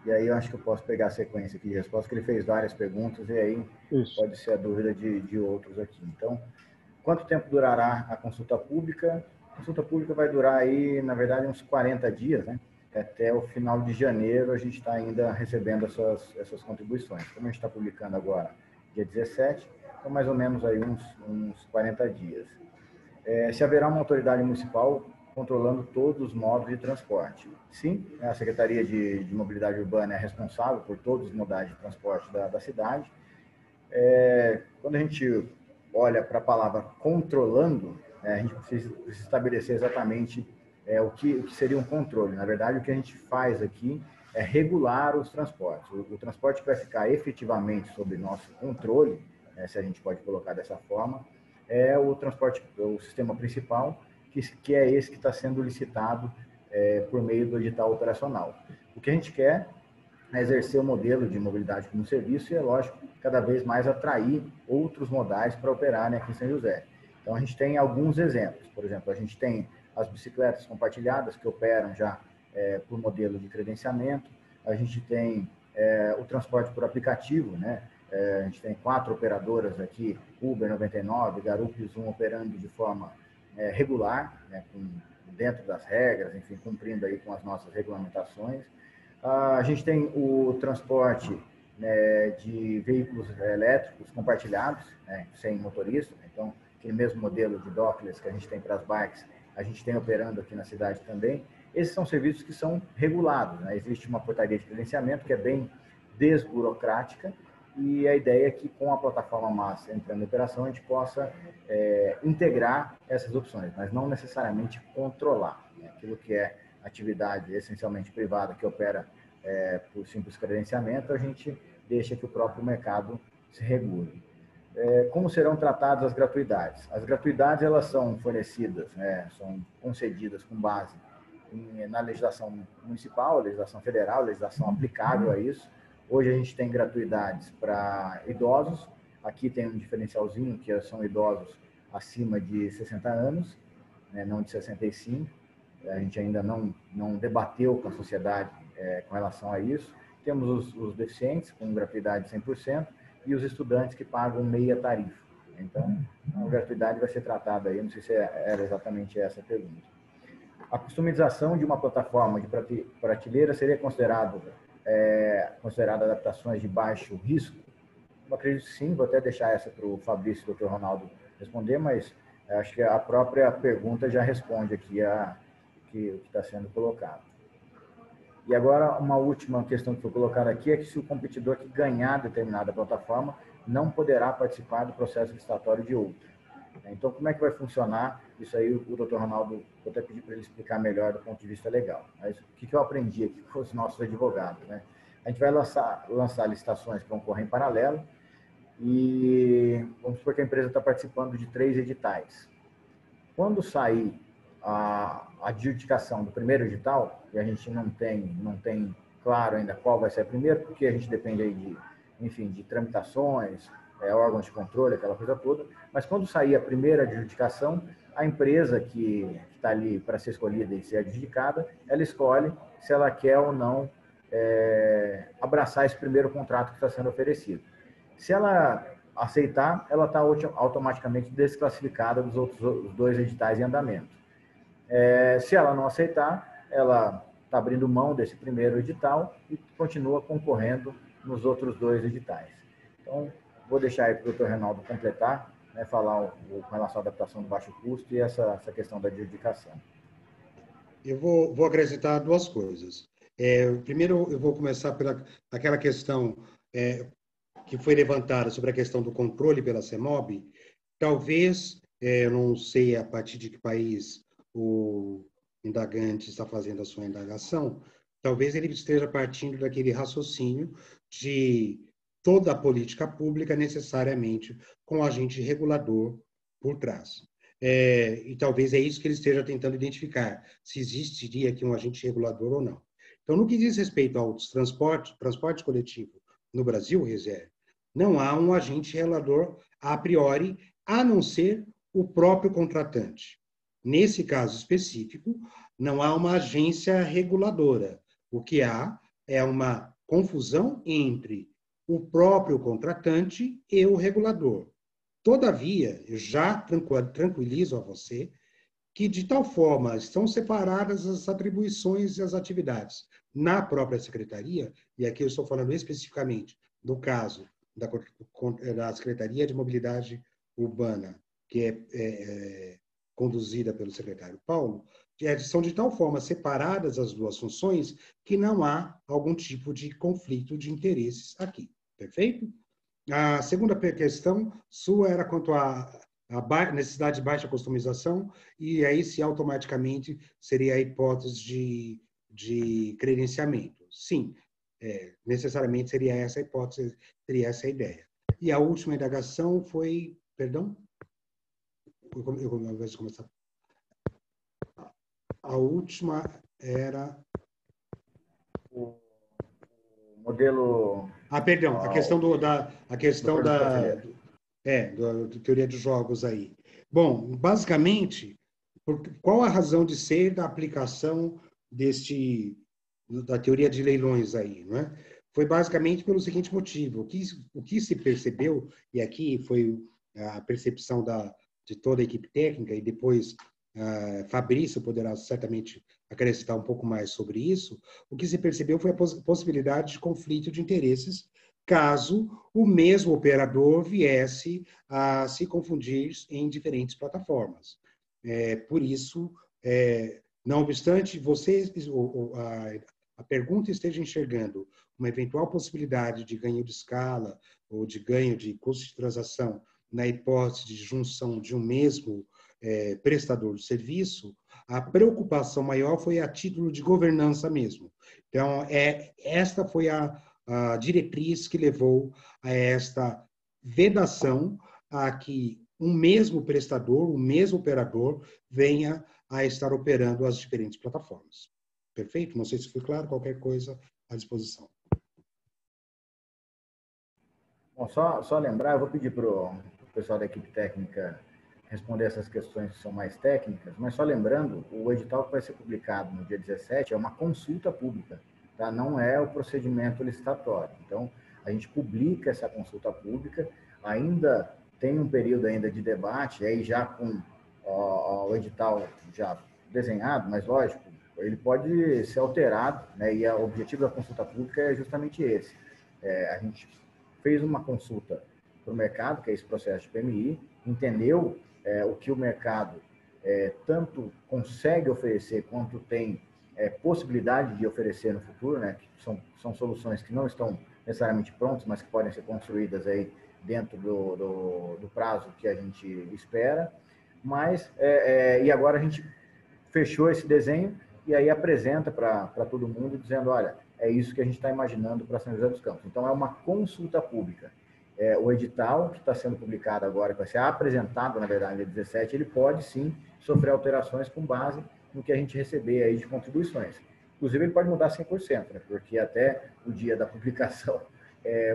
e aí eu acho que eu posso pegar a sequência aqui de resposta, que ele fez várias perguntas, e aí pode ser a dúvida de outros aqui. Então, quanto tempo durará a consulta pública? A consulta pública vai durar aí, na verdade, uns 40 dias, né? Até o final de janeiro a gente está ainda recebendo essas contribuições. Como a gente está publicando agora, dia 17, então mais ou menos aí uns 40 dias. Se haverá uma autoridade municipal controlando todos os modos de transporte. Sim, a Secretaria de Mobilidade Urbana é responsável por todos os modais de transporte da cidade. Quando a gente olha para a palavra controlando, a gente precisa estabelecer exatamente o que seria um controle. Na verdade, o que a gente faz aqui é regular os transportes. O transporte que vai ficar efetivamente sob nosso controle, se a gente pode colocar dessa forma, é o transporte, o sistema principal, que é esse que está sendo licitado por meio do edital operacional. O que a gente quer é exercer o modelo de mobilidade como serviço e, é lógico, cada vez mais atrair outros modais para operarem aqui em São José. Então, a gente tem alguns exemplos. Por exemplo, a gente tem as bicicletas compartilhadas, que operam já por modelo de credenciamento. A gente tem o transporte por aplicativo, né? A gente tem 4 operadoras aqui, Uber 99, Garupes 1, operando de forma regular, né, dentro das regras, enfim, cumprindo aí com as nossas regulamentações. A gente tem o transporte, né, de veículos elétricos compartilhados, né, sem motorista. Então, aquele mesmo modelo de dockless que a gente tem para as bikes, a gente tem operando aqui na cidade também. Esses são serviços que são regulados, né? Existe uma portaria de credenciamento que é bem desburocrática, e a ideia é que, com a plataforma MAS entrando em operação, a gente possa integrar essas opções, mas não necessariamente controlar, né? Aquilo que é atividade essencialmente privada, que opera por simples credenciamento, a gente deixa que o próprio mercado se regule. Como serão tratadas as gratuidades? As gratuidades, elas são fornecidas, né, são concedidas com base na legislação municipal, legislação federal, legislação aplicável a isso. Hoje a gente tem gratuidades para idosos. Aqui tem um diferencialzinho, que são idosos acima de 60 anos, né, não de 65. A gente ainda não debateu com a sociedade com relação a isso. Temos os deficientes, com gratuidade de 100%, e os estudantes que pagam meia tarifa. Então, a gratuidade vai ser tratada aí, não sei se era exatamente essa a pergunta. A customização de uma plataforma de prateleira seria considerada adaptações de baixo risco? Eu acredito que sim, vou até deixar essa para o Fabrício e o Dr. Ronaldo responder, mas acho que a própria pergunta já responde aqui o que está sendo colocado. E agora, uma última questão que foi colocada aqui é que se o competidor que ganhar determinada plataforma não poderá participar do processo licitatório de outra. Então, como é que vai funcionar? Isso aí o Dr. Ronaldo, vou até pedir para ele explicar melhor do ponto de vista legal. Mas o que eu aprendi aqui com os nossos advogados, né? A gente vai lançar licitações que vão correr em paralelo e vamos supor que a empresa está participando de 3 editais. Quando sair a adjudicação do primeiro edital, e a gente não tem claro ainda qual vai ser a primeira, porque a gente depende aí de tramitações, órgãos de controle, aquela coisa toda, mas quando sair a primeira adjudicação, a empresa que está ali para ser escolhida e ser adjudicada, ela escolhe se ela quer ou não abraçar esse primeiro contrato que está sendo oferecido. Se ela aceitar, ela está automaticamente desclassificada dos outros 2 editais em andamento. Se ela não aceitar, ela está abrindo mão desse primeiro edital e continua concorrendo nos outros 2 editais. Então, vou deixar aí para o Dr. Reinaldo completar né, falar com relação à adaptação do baixo custo e essa questão da adjudicação. Eu vou acrescentar duas coisas. Primeiro, eu vou começar pela aquela questão que foi levantada sobre a questão do controle pela CEMOB. Talvez, eu não sei a partir de que país o indagante está fazendo a sua indagação, talvez ele esteja partindo daquele raciocínio de toda a política pública necessariamente com um agente regulador por trás. E talvez é isso que ele esteja tentando identificar, se existiria aqui um agente regulador ou não. Então, no que diz respeito ao transporte coletivo no Brasil, Rezé, não há um agente regulador a priori, a não ser o próprio contratante. Nesse caso específico, não há uma agência reguladora. O que há é uma confusão entre o próprio contratante e o regulador. Todavia, eu já tranquilizo a você que, de tal forma, estão separadas as atribuições e as atividades na própria secretaria, e aqui eu estou falando especificamente do caso da Secretaria de Mobilidade Urbana, que é conduzida pelo secretário Paulo, que são de tal forma separadas as duas funções que não há algum tipo de conflito de interesses aqui. Perfeito? A segunda questão sua era quanto à necessidade de baixa customização, e aí se automaticamente seria a hipótese de credenciamento. Sim, necessariamente seria essa a hipótese, seria essa a ideia. E a última indagação foi, perdão? Eu vou começar. A última era O modelo... perdão, a questão da teoria de jogos aí. Bom, basicamente, qual a razão de ser da aplicação da teoria de leilões aí, não é? Foi basicamente pelo seguinte motivo: o que se percebeu, e aqui foi a percepção de toda a equipe técnica, e depois Fabrício poderá certamente acrescentar um pouco mais sobre isso, o que se percebeu foi a possibilidade de conflito de interesses caso o mesmo operador viesse a se confundir em diferentes plataformas. Por isso, não obstante a pergunta esteja enxergando uma eventual possibilidade de ganho de escala ou de ganho de custo de transação na hipótese de junção de um mesmo prestador de serviço, a preocupação maior foi a título de governança mesmo. Então, esta foi a diretriz que levou a esta vedação a que um mesmo prestador, um mesmo operador, venha a estar operando as diferentes plataformas. Perfeito? Não sei se foi claro, qualquer coisa à disposição. Bom, só lembrar, eu vou pedir para o pessoal da equipe técnica responder essas questões que são mais técnicas, mas só lembrando, o edital que vai ser publicado no dia 17 é uma consulta pública, tá? Não é o procedimento licitatório. Então, a gente publica essa consulta pública, ainda tem um período ainda de debate, aí já com o edital já desenhado, mas lógico, ele pode ser alterado, né? E o objetivo da consulta pública é justamente esse. A gente fez uma consulta para o mercado, que é esse processo de PMI, entendeu o que o mercado tanto consegue oferecer quanto tem possibilidade de oferecer no futuro, né? Que são soluções que não estão necessariamente prontas, mas que podem ser construídas aí dentro do prazo que a gente espera. Mas, e agora a gente fechou esse desenho e aí apresenta para todo mundo, dizendo, olha, é isso que a gente está imaginando para São José dos Campos. Então, é uma consulta pública. O edital que está sendo publicado agora, que vai ser apresentado, na verdade, no dia 17, ele pode, sim, sofrer alterações com base no que a gente receber aí de contribuições. Inclusive, ele pode mudar 100%, né? Porque até o dia da publicação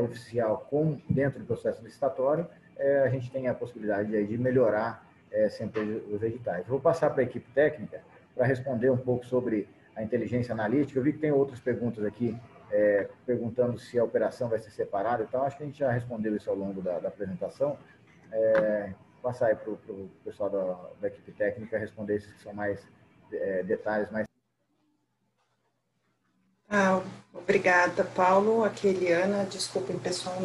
oficial dentro do processo licitatório, a gente tem a possibilidade aí de melhorar sempre os editais. Eu vou passar para a equipe técnica para responder um pouco sobre a inteligência analítica. Eu vi que tem outras perguntas aqui, perguntando se a operação vai ser separada, então acho que a gente já respondeu isso ao longo da apresentação. Passar aí para o pessoal da equipe técnica responder esses que são mais detalhes, mais... Obrigada, Paulo. Aqui, Eliana, desculpem, pessoal,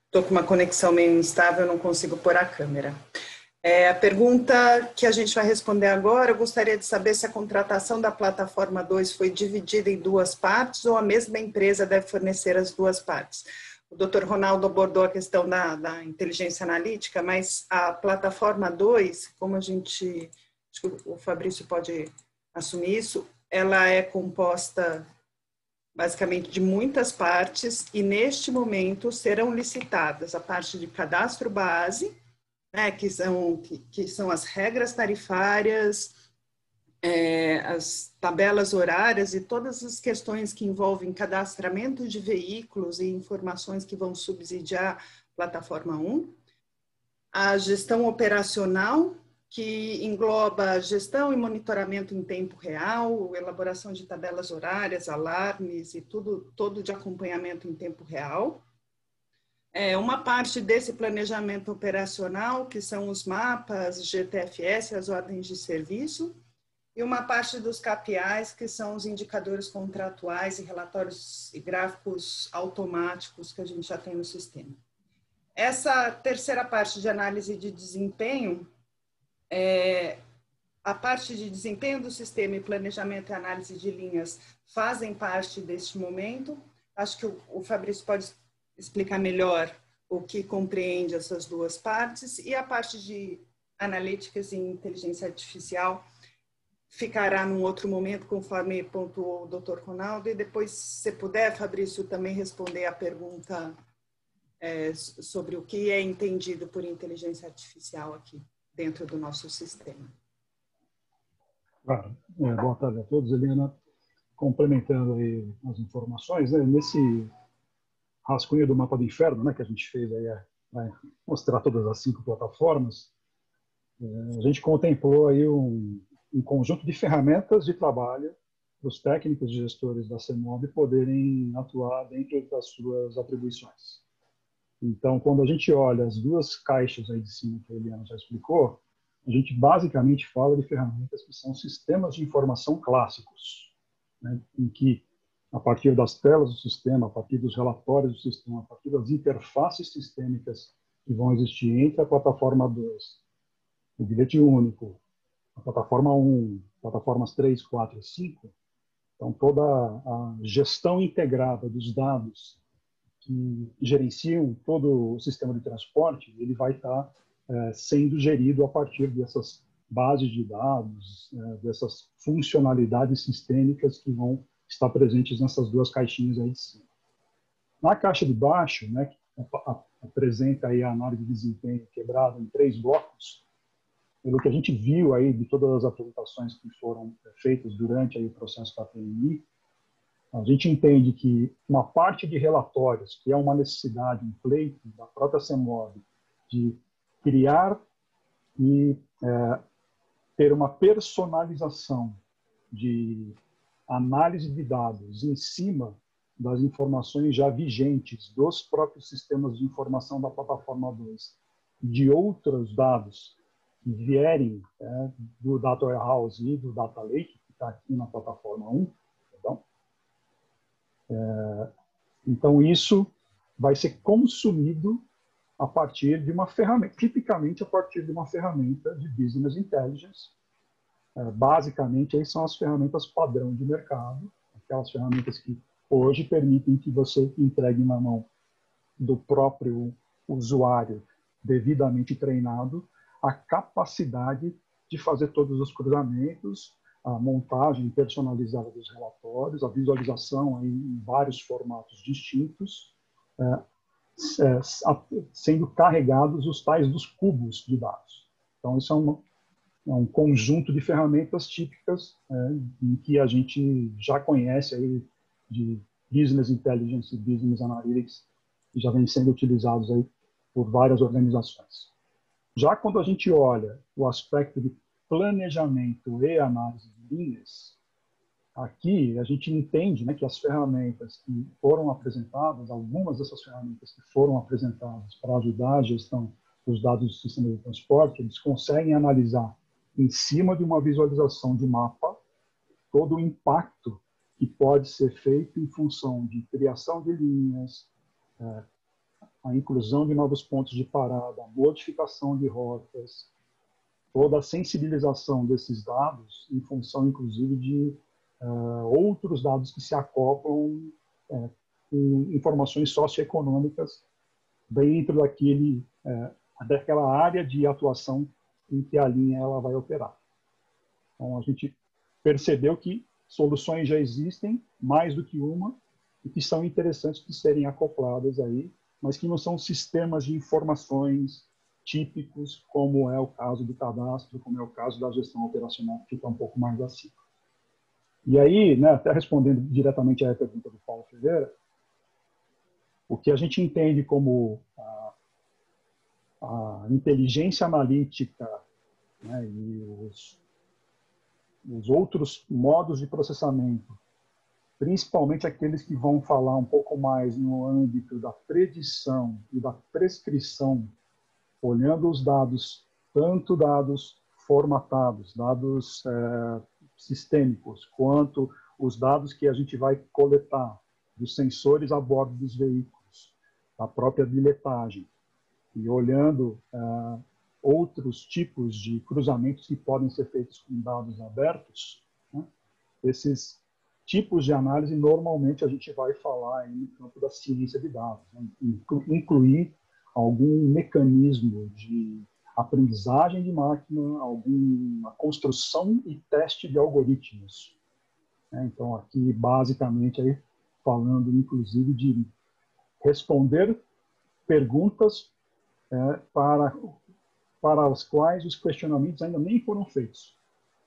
Estou com uma conexão meio instável, não consigo pôr a câmera. A pergunta que a gente vai responder agora, eu gostaria de saber se a contratação da plataforma 2 foi dividida em duas partes ou a mesma empresa deve fornecer as duas partes. O Dr. Ronaldo abordou a questão da inteligência analítica, mas a plataforma 2, como a gente, acho que o Fabrício pode assumir isso, ela é composta basicamente de muitas partes e neste momento serão licitadas a parte de cadastro base, né, que são as regras tarifárias, as tabelas horárias e todas as questões que envolvem cadastramento de veículos e informações que vão subsidiar a plataforma 1. A gestão operacional, que engloba gestão e monitoramento em tempo real, elaboração de tabelas horárias, alarmes e todo de acompanhamento em tempo real. Uma parte desse planejamento operacional, que são os mapas, GTFS, as ordens de serviço, e uma parte dos KPIs, que são os indicadores contratuais e relatórios e gráficos automáticos que a gente já tem no sistema. Essa terceira parte de análise de desempenho, a parte de desempenho do sistema e planejamento e análise de linhas fazem parte deste momento. Acho que o Fabrício pode explicar melhor o que compreende essas duas partes, e a parte de analíticas e inteligência artificial ficará num outro momento, conforme pontuou o Dr. Ronaldo, e depois, se puder, Fabrício, também responder a pergunta sobre o que é entendido por inteligência artificial aqui dentro do nosso sistema. Claro. Boa tarde a todos, Helena. Complementando aí as informações, né, nesse rascunho do mapa do inferno, né, que a gente fez aí, vai mostrar todas as 5 plataformas, a gente contemplou aí um conjunto de ferramentas de trabalho para os técnicos e gestores da CEMOB poderem atuar dentro das suas atribuições. Então, quando a gente olha as duas caixas aí de cima que a Eliana já explicou, a gente basicamente fala de ferramentas que são sistemas de informação clássicos, né, em que, a partir das telas do sistema, a partir dos relatórios do sistema, a partir das interfaces sistêmicas que vão existir entre a plataforma 2, o bilhete único, a plataforma 1, plataformas 3, 4 e 5, então toda a gestão integrada dos dados que gerenciam todo o sistema de transporte, ele vai estar sendo gerido a partir dessas bases de dados, dessas funcionalidades sistêmicas que vão estar presentes nessas duas caixinhas aí de cima. Na caixa de baixo, né, que apresenta aí a análise de desempenho quebrada em 3 blocos, pelo que a gente viu aí de todas as apresentações que foram feitas durante aí o processo da PMI, a gente entende que uma parte de relatórios, que é uma necessidade, um pleito da própria CEMOB, de criar e ter uma personalização de análise de dados em cima das informações já vigentes dos próprios sistemas de informação da plataforma 2, de outros dados que vierem do Data Warehouse e do Data Lake, que está aqui na plataforma 1. Então, isso vai ser consumido a partir de uma ferramenta, tipicamente a partir de uma ferramenta de Business Intelligence. Basicamente, aí são as ferramentas padrão de mercado, aquelas ferramentas que hoje permitem que você entregue na mão do próprio usuário devidamente treinado a capacidade de fazer todos os cruzamentos, a montagem personalizada dos relatórios, a visualização em vários formatos distintos, sendo carregados os tais dos cubos de dados. Então, isso é um conjunto de ferramentas típicas em que a gente já conhece aí de Business Intelligence e Business Analytics, que já vem sendo utilizados aí por várias organizações. Já quando a gente olha o aspecto de planejamento e análise de linhas, aqui a gente entende, né, que as ferramentas que foram apresentadas, algumas dessas ferramentas que foram apresentadas para ajudar a gestão dos dados do sistema de transporte, eles conseguem analisar em cima de uma visualização de mapa todo o impacto que pode ser feito em função de criação de linhas, a inclusão de novos pontos de parada, a modificação de rotas, toda a sensibilização desses dados em função, inclusive, de outros dados que se acoplam com informações socioeconômicas dentro daquela área de atuação em que a linha ela vai operar. Então, a gente percebeu que soluções já existem, mais do que uma, e que são interessantes de serem acopladas aí, mas que não são sistemas de informações típicos, como é o caso do cadastro, como é o caso da gestão operacional, que fica um pouco mais acima. E aí, né, até respondendo diretamente à pergunta do Paulo Ferreira, o que a gente entende como a inteligência analítica, né, e os outros modos de processamento, principalmente aqueles que vão falar um pouco mais no âmbito da predição e da prescrição, olhando os dados, tanto dados formatados, dados sistêmicos, quanto os dados que a gente vai coletar dos sensores a bordo dos veículos, da própria bilhetagem, e olhando outros tipos de cruzamentos que podem ser feitos com dados abertos, né? Esses tipos de análise, normalmente, a gente vai falar aí no campo da ciência de dados, né? Incluir algum mecanismo de aprendizagem de máquina, alguma construção e teste de algoritmos. Então, aqui, basicamente, aí, falando, inclusive, de responder perguntas para as quais os questionamentos ainda nem foram feitos.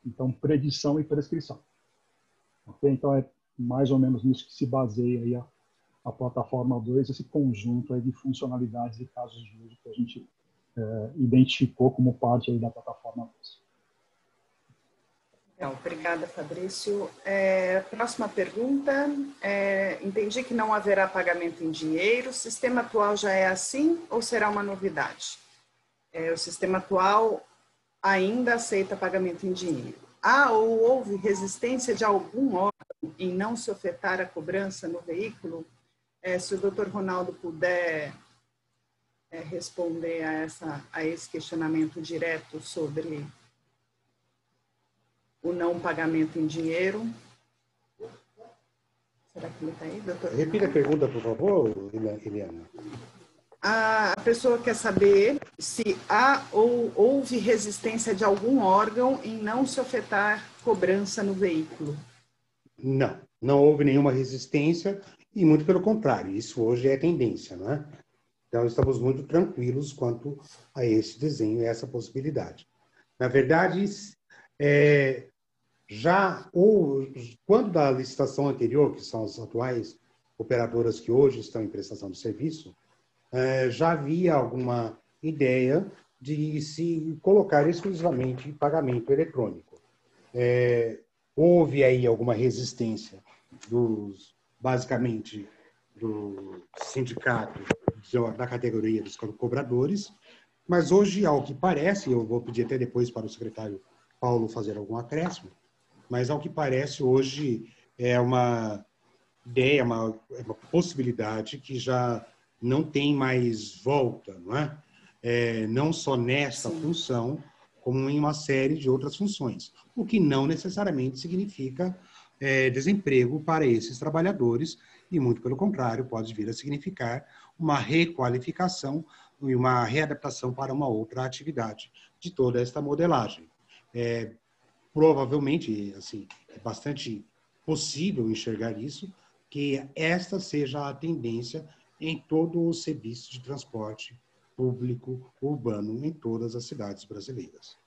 Então, predição e prescrição. Okay? Então, é mais ou menos nisso que se baseia aí a plataforma 2, esse conjunto aí de funcionalidades e casos de uso que a gente identificou como parte aí da plataforma 2. Então, obrigada, Fabrício. Próxima pergunta. Entendi que não haverá pagamento em dinheiro. O sistema atual já é assim ou será uma novidade? O sistema atual ainda aceita pagamento em dinheiro. Há ou houve resistência de algum órgão em não se ofertar a cobrança no veículo? Se o Dr. Ronaldo puder responder a esse questionamento direto sobre o não pagamento em dinheiro. Será que ele está aí, doutor? Repita a pergunta, por favor, Eliana. A pessoa quer saber se há ou houve resistência de algum órgão em não se ofertar cobrança no veículo. Não houve nenhuma resistência e muito pelo contrário, isso hoje é tendência, não é? Então, estamos muito tranquilos quanto a esse desenho e essa possibilidade. Na verdade, quando da licitação anterior, que são as atuais operadoras que hoje estão em prestação de serviço, já havia alguma ideia de se colocar exclusivamente pagamento eletrônico. Houve aí alguma resistência basicamente do sindicato da categoria dos cobradores, mas hoje, ao que parece, eu vou pedir até depois para o secretário Paulo fazer algum acréscimo, mas ao que parece hoje é uma ideia, uma possibilidade que já não tem mais volta, não é? Não só nesta função, como em uma série de outras funções, o que não necessariamente significa desemprego para esses trabalhadores, e muito pelo contrário, pode vir a significar uma requalificação e uma readaptação para uma outra atividade de toda esta modelagem. Provavelmente, assim, é bastante possível enxergar isso, que esta seja a tendência em todo o serviço de transporte público urbano em todas as cidades brasileiras.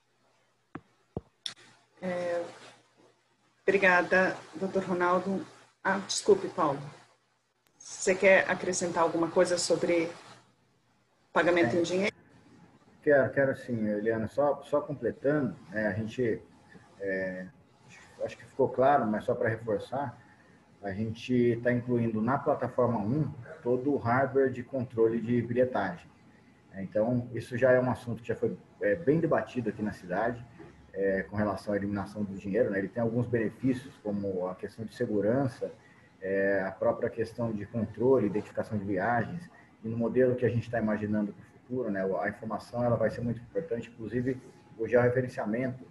Obrigada, doutor Ronaldo. Desculpe, Paulo. Você quer acrescentar alguma coisa sobre pagamento em dinheiro? Quero sim, Eliana. Só completando, a gente, acho que ficou claro, mas só para reforçar, a gente está incluindo na plataforma 1 todo o hardware de controle de bilhetagem. Então, isso já é um assunto que já foi bem debatido aqui na cidade, com relação à eliminação do dinheiro, né? Ele tem alguns benefícios, como a questão de segurança, a própria questão de controle, identificação de viagens, e no modelo que a gente está imaginando para o futuro, né, a informação ela vai ser muito importante, inclusive o georreferenciamento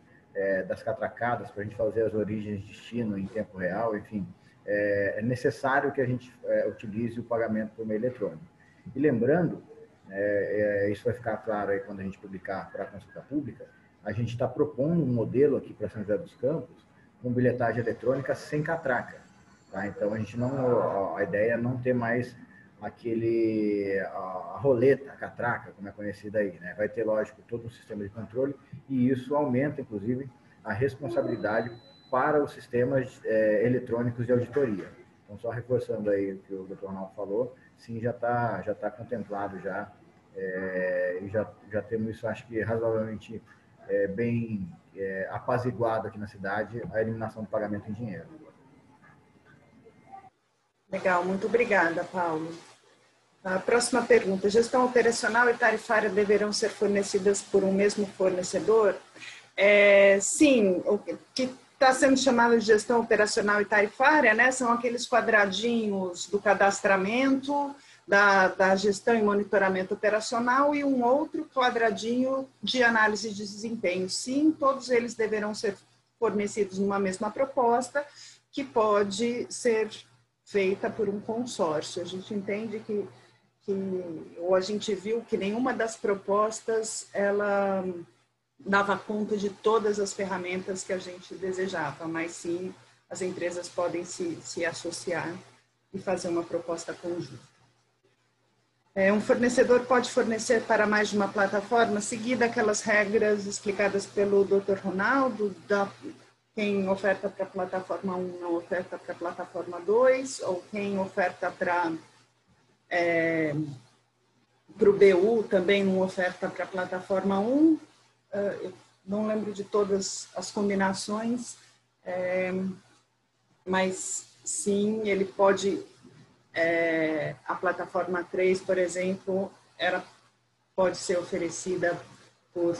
das catracadas, para a gente fazer as origens de destino em tempo real, enfim, é necessário que a gente utilize o pagamento por meio eletrônico. E lembrando, isso vai ficar claro aí quando a gente publicar para a consulta pública, a gente está propondo um modelo aqui para São José dos Campos com bilhetagem eletrônica sem catraca. Tá? Então, a ideia é não ter mais a roleta, a catraca, como é conhecida aí, né? Vai ter, lógico, todo um sistema de controle e isso aumenta, inclusive, a responsabilidade para os sistemas eletrônicos de auditoria. Então, só reforçando aí o que o Dr. Ronaldo falou, sim, já tá contemplado já, e já temos isso, acho que razoavelmente bem apaziguado aqui na cidade, a eliminação do pagamento em dinheiro. Legal, muito obrigada, Paulo. A próxima pergunta: gestão operacional e tarifária deverão ser fornecidas por um mesmo fornecedor? Sim, o que está sendo chamado de gestão operacional e tarifária, né, são aqueles quadradinhos do cadastramento, da gestão e monitoramento operacional e um outro quadradinho de análise de desempenho. Sim, todos eles deverão ser fornecidos numa mesma proposta, que pode ser feita por um consórcio. A gente entende ou a gente viu que nenhuma das propostas ela dava conta de todas as ferramentas que a gente desejava, mas sim as empresas podem se associar e fazer uma proposta conjunta. Um fornecedor pode fornecer para mais de uma plataforma, seguindo aquelas regras explicadas pelo Dr. Ronaldo, quem oferta para a plataforma 1 não oferta para a plataforma 2, ou quem oferta para o BU também não oferta para a plataforma 1. Eu não lembro de todas as combinações, mas sim, ele pode, a plataforma 3, por exemplo, pode ser oferecida por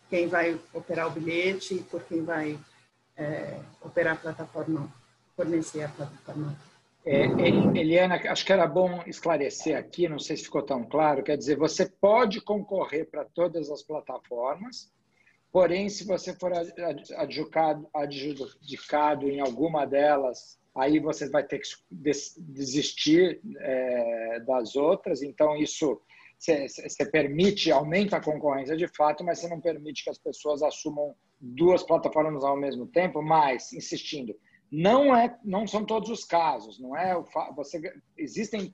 quem vai operar o bilhete e por quem vai operar a plataforma, fornecer a plataforma. Eliana, acho que era bom esclarecer aqui, não sei se ficou tão claro, quer dizer, você pode concorrer para todas as plataformas, porém, se você for adjudicado em alguma delas, aí você vai ter que desistir das outras, então isso você permite, aumenta a concorrência de fato, mas você não permite que as pessoas assumam duas plataformas ao mesmo tempo, mas, insistindo, não são todos os casos, não é? Existem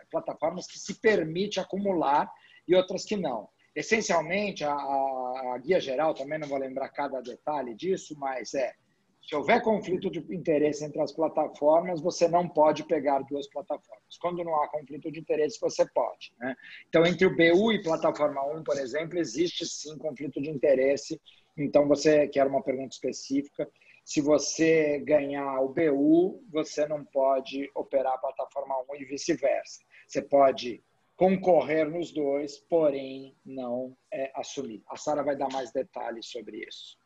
plataformas que se permite acumular e outras que não. Essencialmente, a guia geral, também não vou lembrar cada detalhe disso, mas se houver conflito de interesse entre as plataformas, você não pode pegar duas plataformas. Quando não há conflito de interesse, você pode, né? Então, entre o BU e plataforma 1, por exemplo, existe sim conflito de interesse. Então, que era uma pergunta específica, se você ganhar o BU, você não pode operar a plataforma 1 e vice-versa. Você pode concorrer nos dois, porém não assumir. A Sara vai dar mais detalhes sobre isso.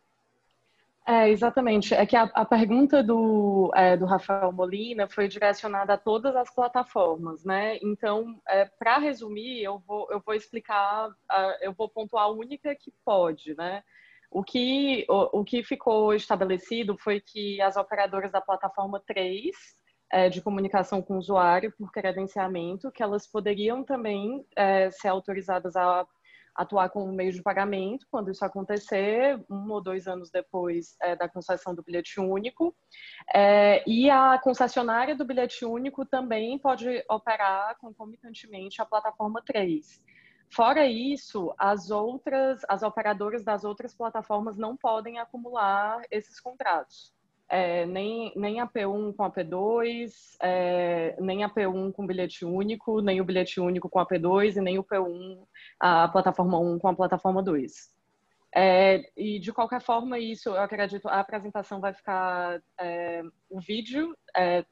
Exatamente. É que a pergunta do Rafael Molina foi direcionada a todas as plataformas, né? Então, para resumir, eu vou explicar, eu vou pontuar a única que pode, né? O que ficou estabelecido foi que as operadoras da plataforma 3, de comunicação com o usuário por credenciamento, que elas poderiam também ser autorizadas a atuar como meio de pagamento, quando isso acontecer, 1 ou 2 anos depois da concessão do bilhete único. E a concessionária do bilhete único também pode operar concomitantemente a plataforma 3. Fora isso, as operadoras das outras plataformas não podem acumular esses contratos. Nem a P1 com a P2, nem a P1 com bilhete único, nem o bilhete único com a P2 e nem o P1, a plataforma 1 com a plataforma 2. E de qualquer forma, isso, eu acredito, a apresentação vai ficar, o vídeo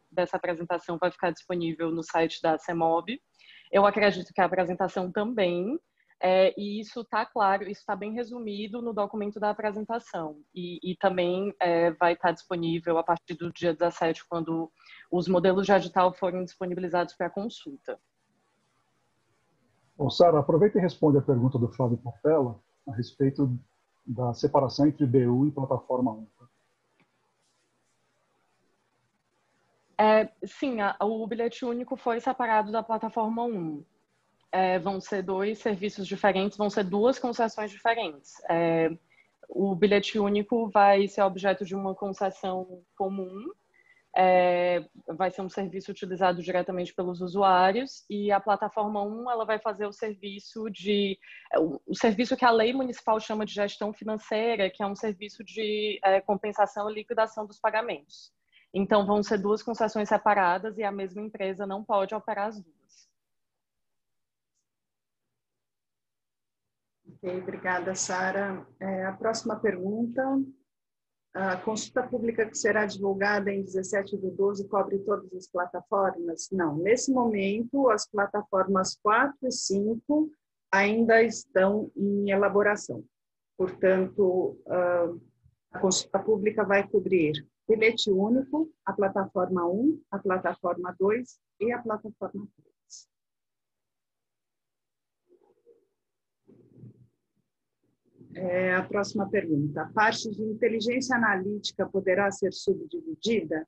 dessa apresentação vai ficar disponível no site da CEMOB. Eu acredito que a apresentação também, e isso está claro, isso está bem resumido no documento da apresentação. E também vai estar disponível a partir do dia 17, quando os modelos de edital forem disponibilizados para consulta. Bom, Sara, aproveita e responde a pergunta do Flávio Portela a respeito da separação entre BU e plataforma 1. Sim, o bilhete único foi separado da plataforma 1. Vão ser dois serviços diferentes, vão ser duas concessões diferentes. O bilhete único vai ser objeto de uma concessão comum, vai ser um serviço utilizado diretamente pelos usuários, e a plataforma 1 ela vai fazer o serviço que a lei municipal chama de gestão financeira, que é um serviço de compensação e liquidação dos pagamentos. Então, vão ser duas concessões separadas e a mesma empresa não pode operar as duas. Ok, obrigada, Sara. A próxima pergunta. A consulta pública que será divulgada em 17/12 cobre todas as plataformas? Não. Nesse momento, as plataformas 4 e 5 ainda estão em elaboração. Portanto, a consulta pública vai cobrir bilhete único, a plataforma 1, a plataforma 2 e a plataforma 3. A próxima pergunta. A parte de inteligência analítica poderá ser subdividida?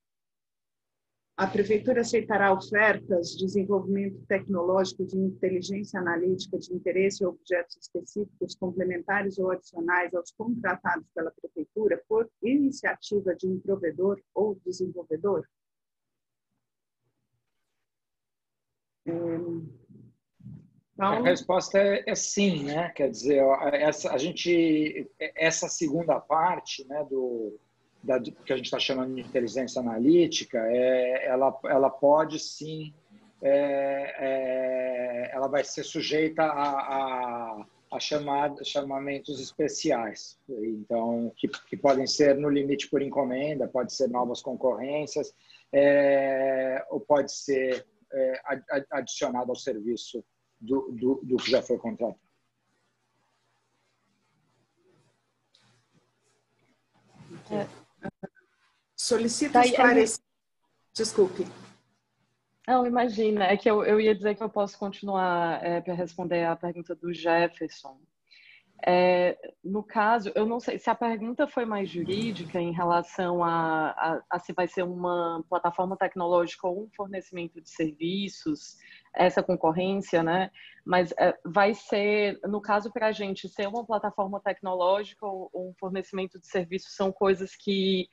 A Prefeitura aceitará ofertas de desenvolvimento tecnológico de inteligência analítica de interesse a objetos específicos, complementares ou adicionais aos contratados pela Prefeitura por iniciativa de um provedor ou desenvolvedor? A resposta é sim, né? Quer dizer, essa segunda parte, né, que a gente está chamando de inteligência analítica, ela pode sim, ela vai ser sujeita a chamamentos especiais, então que podem ser no limite por encomenda, pode ser novas concorrências, ou pode ser adicionado ao serviço do que já foi contratado. Solicito esclarecer. Desculpe. Não, imagina, é que eu ia dizer que eu posso continuar para responder a pergunta do Jefferson. No caso, eu não sei se a pergunta foi mais jurídica em relação a se vai ser uma plataforma tecnológica ou um fornecimento de serviços, essa concorrência, né? Mas vai ser, no caso, para a gente ser uma plataforma tecnológica ou um fornecimento de serviços são coisas que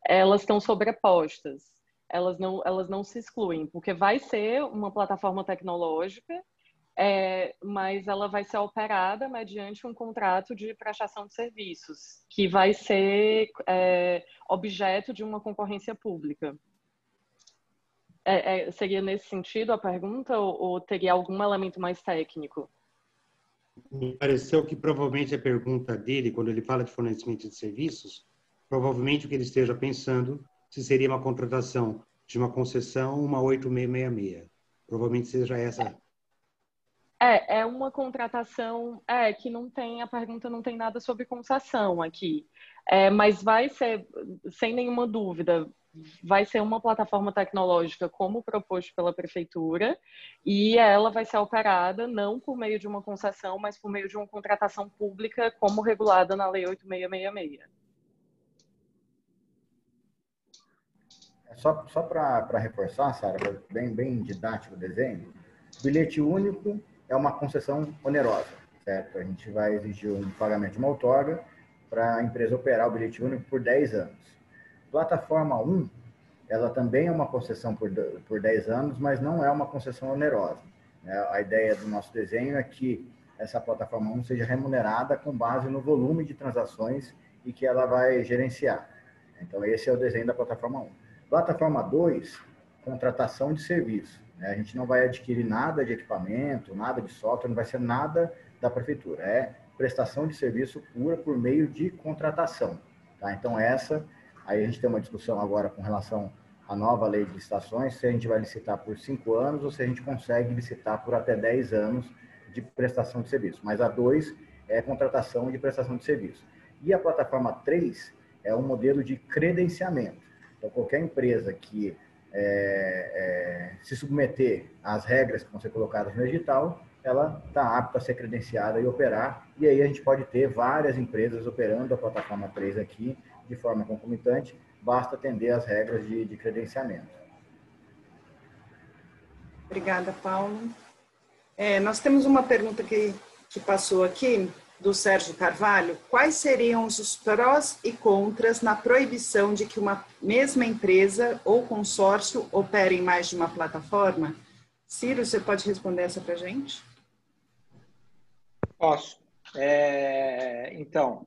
elas estão sobrepostas, elas não se excluem, porque vai ser uma plataforma tecnológica, mas ela vai ser operada mediante um contrato de prestação de serviços, que vai ser objeto de uma concorrência pública. Seria nesse sentido a pergunta ou teria algum elemento mais técnico? Me pareceu que provavelmente a pergunta dele, quando ele fala de fornecimento de serviços, provavelmente o que ele esteja pensando se seria uma contratação de uma concessão, uma 8666. Provavelmente seja essa. É uma contratação que não tem, a pergunta não tem nada sobre concessão aqui, mas vai ser, sem nenhuma dúvida, vai ser uma plataforma tecnológica como proposto pela Prefeitura, e ela vai ser operada não por meio de uma concessão, mas por meio de uma contratação pública como regulada na Lei 8666. Só para reforçar, Sara, bem didático o desenho, bilhete único é uma concessão onerosa, certo? A gente vai exigir um pagamento de uma outorga para a empresa operar o bilhete único por 10 anos. Plataforma 1, ela também é uma concessão por 10 anos, mas não é uma concessão onerosa. A ideia do nosso desenho é que essa plataforma 1 seja remunerada com base no volume de transações e que ela vai gerenciar. Então, esse é o desenho da plataforma 1. Plataforma 2, contratação de serviço. A gente não vai adquirir nada de equipamento, nada de software, não vai ser nada da prefeitura. É prestação de serviço pura por meio de contratação. Tá? Então, aí a gente tem uma discussão agora com relação à nova lei de licitações, se a gente vai licitar por 5 anos ou se a gente consegue licitar por até 10 anos de prestação de serviço. Mas a 2 é contratação de prestação de serviço. E a plataforma 3 é um modelo de credenciamento. Então, qualquer empresa que se submeter às regras que vão ser colocadas no edital, ela está apta a ser credenciada e operar, e aí a gente pode ter várias empresas operando a plataforma 3 aqui de forma concomitante, basta atender às regras de credenciamento. Obrigada, Paulo. Nós temos uma pergunta que passou aqui, do Sérgio Carvalho. Quais seriam os prós e contras na proibição de que uma mesma empresa ou consórcio opere em mais de uma plataforma? Ciro, você pode responder essa para a gente? Posso. Então,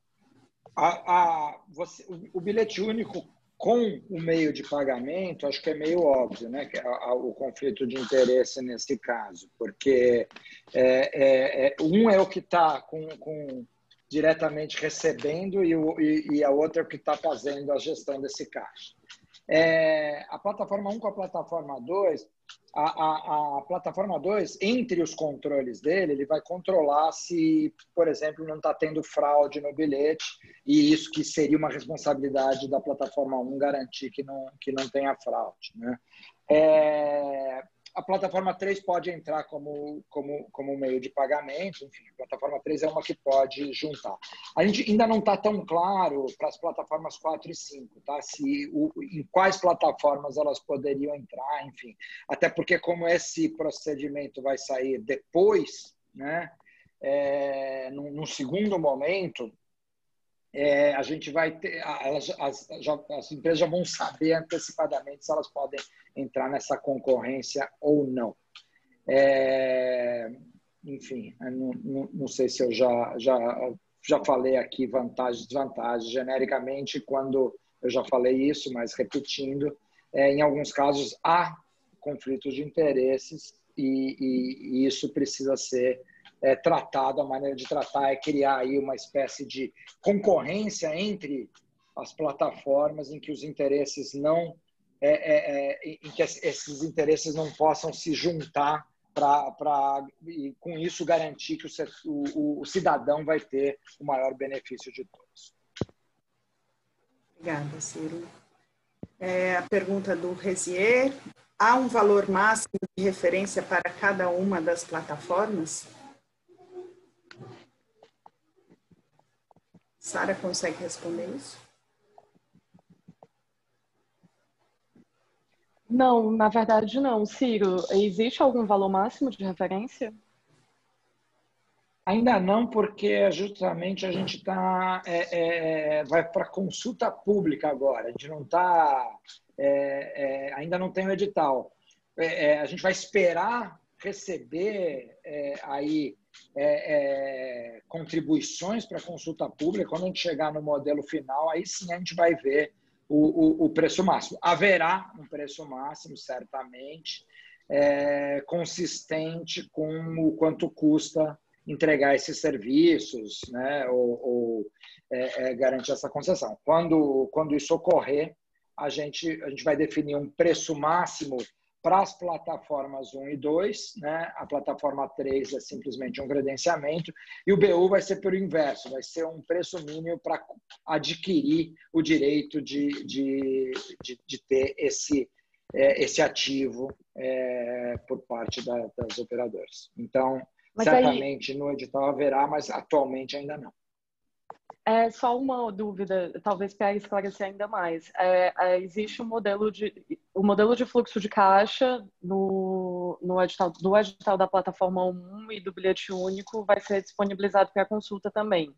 o bilhete único com o meio de pagamento, acho que é meio óbvio, né, que o conflito de interesse nesse caso, porque um é o que está diretamente recebendo e a outra é o que está fazendo a gestão desse caixa. A plataforma 1 com a plataforma 2, a plataforma 2, entre os controles dele, ele vai controlar se, por exemplo, não está tendo fraude no bilhete, e isso que seria uma responsabilidade da plataforma 1 garantir que não tenha fraude, né? A plataforma 3 pode entrar como meio de pagamento, enfim, a plataforma 3 é uma que pode juntar. A gente ainda não está tão claro para as plataformas 4 e 5, tá? Em quais plataformas elas poderiam entrar, enfim. Até porque como esse procedimento vai sair depois, né, num segundo momento, a gente vai ter, as empresas já vão saber antecipadamente se elas podem entrar nessa concorrência ou não. Enfim, não sei se eu já falei aqui vantagens e desvantagens genericamente quando eu já falei isso, mas repetindo, em alguns casos há conflitos de interesses e isso precisa ser tratado. A maneira de tratar é criar aí uma espécie de concorrência entre as plataformas em que os interesses em que esses interesses não possam se juntar e com isso garantir que o cidadão vai ter o maior benefício de todos. Obrigada, Ciro. A pergunta do Resier: há um valor máximo de referência para cada uma das plataformas? Sara consegue responder isso? Não, na verdade não. Ciro, existe algum valor máximo de referência? Ainda não, porque justamente a gente vai para consulta pública agora. A gente não está, ainda não tem o edital. A gente vai esperar receber aí contribuições para a consulta pública. Quando a gente chegar no modelo final, aí sim a gente vai ver o preço máximo. Haverá um preço máximo, certamente, consistente com o quanto custa entregar esses serviços, né, ou garantir essa concessão. Quando isso ocorrer, a gente vai definir um preço máximo para as plataformas 1 e 2, né? A plataforma 3 é simplesmente um credenciamento, e o BU vai ser pelo inverso, vai ser um preço mínimo para adquirir o direito de ter esse ativo por parte das operadoras. Então, mas certamente aí, no edital haverá, mas atualmente ainda não. Só uma dúvida, talvez para esclarecer ainda mais. Existe um modelo de fluxo de caixa do edital da plataforma 1 e do bilhete único vai ser disponibilizado para consulta também.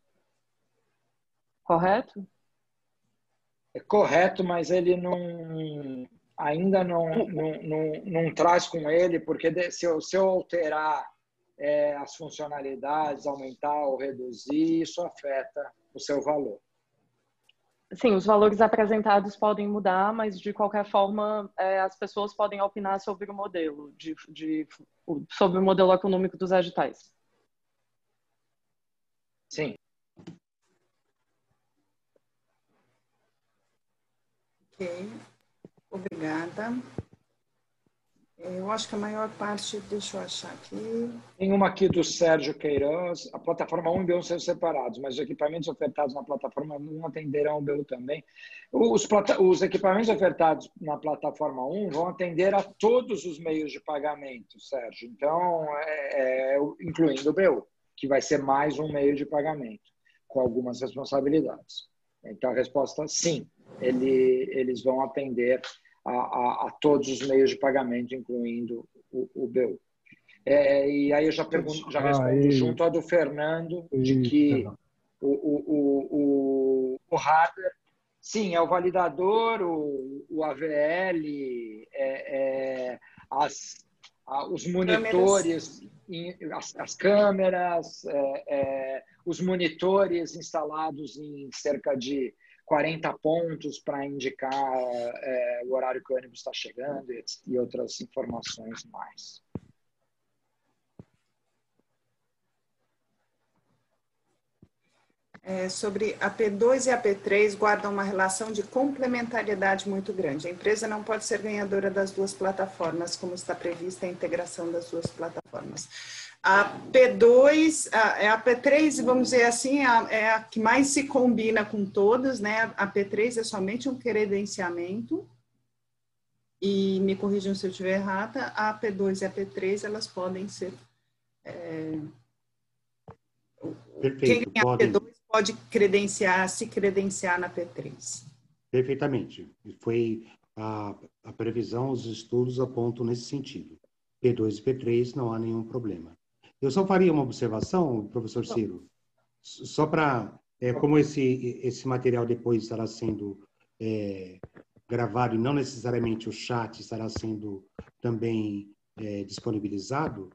Correto? É correto, mas ele ainda não traz com ele, porque se eu alterar as funcionalidades, aumentar ou reduzir, isso afeta o seu valor. Sim, os valores apresentados podem mudar, mas de qualquer forma as pessoas podem opinar sobre o modelo, sobre o modelo econômico dos editais. Sim. Ok, obrigada. Eu acho que a maior parte, deixa eu achar aqui. Tem uma aqui do Sérgio Queiroz, a plataforma 1 e BU são separados, mas os equipamentos ofertados na plataforma 1 atenderão o BU também. Os equipamentos ofertados na plataforma 1 vão atender a todos os meios de pagamento, Sérgio. Então, incluindo o BU, que vai ser mais um meio de pagamento, com algumas responsabilidades. Então, a resposta, sim, eles vão atender a todos os meios de pagamento, incluindo o BU. E aí eu já respondo junto à do Fernando, de que o hardware, sim, é o validador, o AVL, os monitores, as câmeras, os monitores instalados em cerca de 40 pontos para indicar o horário que o ônibus está chegando e outras informações mais. Sobre a P2 e a P3 guardam uma relação de complementariedade muito grande. A empresa não pode ser ganhadora das duas plataformas, como está prevista a integração das duas plataformas. A P2, a P3, vamos dizer assim, é a que mais se combina com todas, né? A P3 é somente um credenciamento, e me corrijam se eu estiver errada, a P2 e a P3, elas podem ser... Perfeito. Quem ganhar a P2 pode se credenciar na P3. Perfeitamente. Foi a previsão, os estudos apontam nesse sentido. P2 e P3 não há nenhum problema. Eu só faria uma observação, professor Ciro, só para, como esse material depois estará sendo gravado e não necessariamente o chat estará sendo também disponibilizado,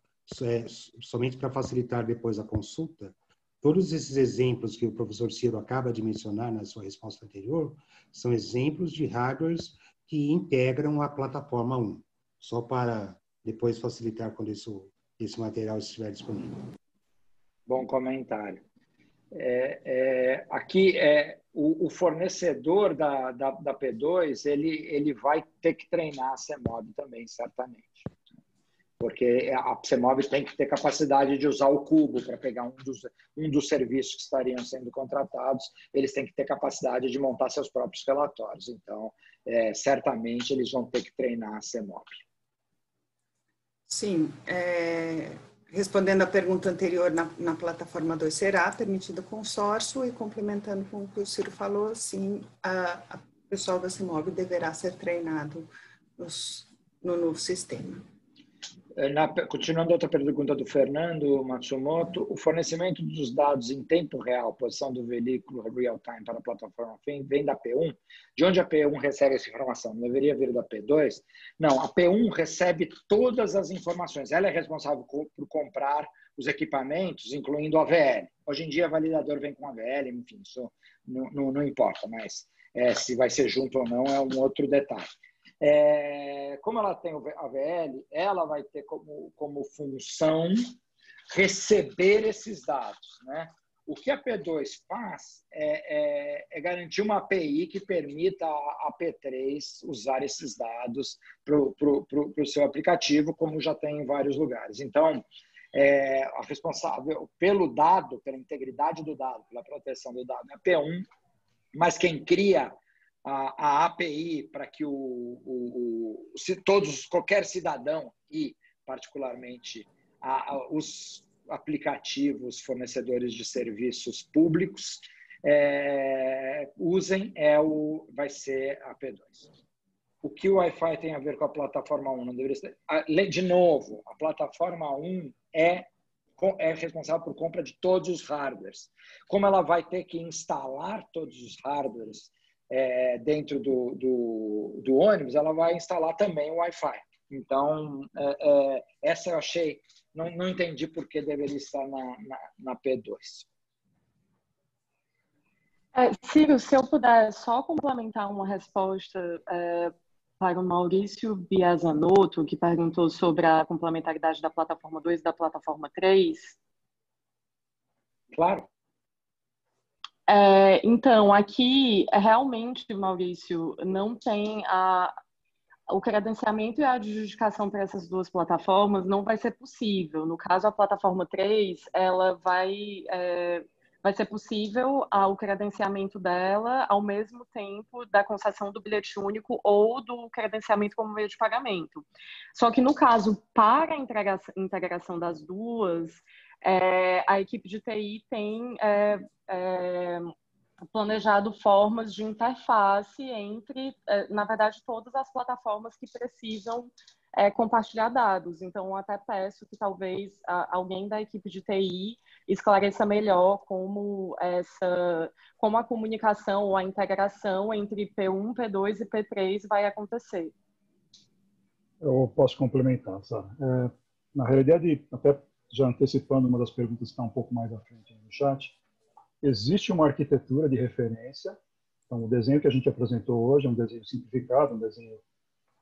somente para facilitar depois a consulta, todos esses exemplos que o professor Ciro acaba de mencionar na sua resposta anterior são exemplos de hardwares que integram a plataforma 1, só para depois facilitar quando esse material estiver disponível. Bom comentário. Aqui, o fornecedor da P2, ele vai ter que treinar a CEMOB também, certamente. Porque a CEMOB tem que ter capacidade de usar o cubo para pegar um dos serviços que estariam sendo contratados, eles têm que ter capacidade de montar seus próprios relatórios. Então, certamente, eles vão ter que treinar a CEMOB. Sim, respondendo à pergunta anterior, na plataforma 2 será permitido consórcio, e complementando com o que o Ciro falou, sim, o pessoal da CEMOB deverá ser treinado no novo sistema. Continuando a outra pergunta do Fernando Matsumoto, o fornecimento dos dados em tempo real, posição do veículo real-time para a plataforma vem da P1? De onde a P1 recebe essa informação? Não deveria vir da P2? Não, a P1 recebe todas as informações. Ela é responsável por comprar os equipamentos, incluindo o AVL. Hoje em dia, o validador vem com AVL, enfim, isso não importa, mas se vai ser junto ou não é um outro detalhe. Como ela tem o AVL, ela vai ter como função receber esses dados, né? O que a P2 faz é garantir uma API que permita a P3 usar esses dados para o seu aplicativo, como já tem em vários lugares. Então, a responsável pelo dado, pela integridade do dado, pela proteção do dado é a P1, mas quem cria a API para que qualquer cidadão e, particularmente, os aplicativos fornecedores de serviços públicos usem vai ser a P2. O que o Wi-Fi tem a ver com a plataforma 1? Não deveria ser. De novo, a plataforma 1 é responsável por compra de todos os hardwares. Como ela vai ter que instalar todos os hardwares dentro do ônibus, ela vai instalar também o Wi-Fi. Então, essa eu achei, não entendi por que deveria estar na P2. Ciro, se eu puder só complementar uma resposta para o Maurício Biazanotto, que perguntou sobre a complementaridade da plataforma 2 e da plataforma 3. Claro. Então, aqui, realmente, Maurício, não tem o credenciamento e a adjudicação para essas duas plataformas não vai ser possível. No caso, a plataforma 3, ela vai ser possível o credenciamento dela ao mesmo tempo da concessão do bilhete único ou do credenciamento como meio de pagamento. Só que, no caso, para a integração das duas, a equipe de TI tem planejado formas de interface entre, na verdade, todas as plataformas que precisam compartilhar dados. Então, até peço que talvez alguém da equipe de TI esclareça melhor como a comunicação ou a integração entre P1, P2 e P3 vai acontecer. Eu posso complementar, Sara. Na realidade, até já antecipando uma das perguntas que está um pouco mais à frente no chat, existe uma arquitetura de referência. Então, o desenho que a gente apresentou hoje é um desenho simplificado, um desenho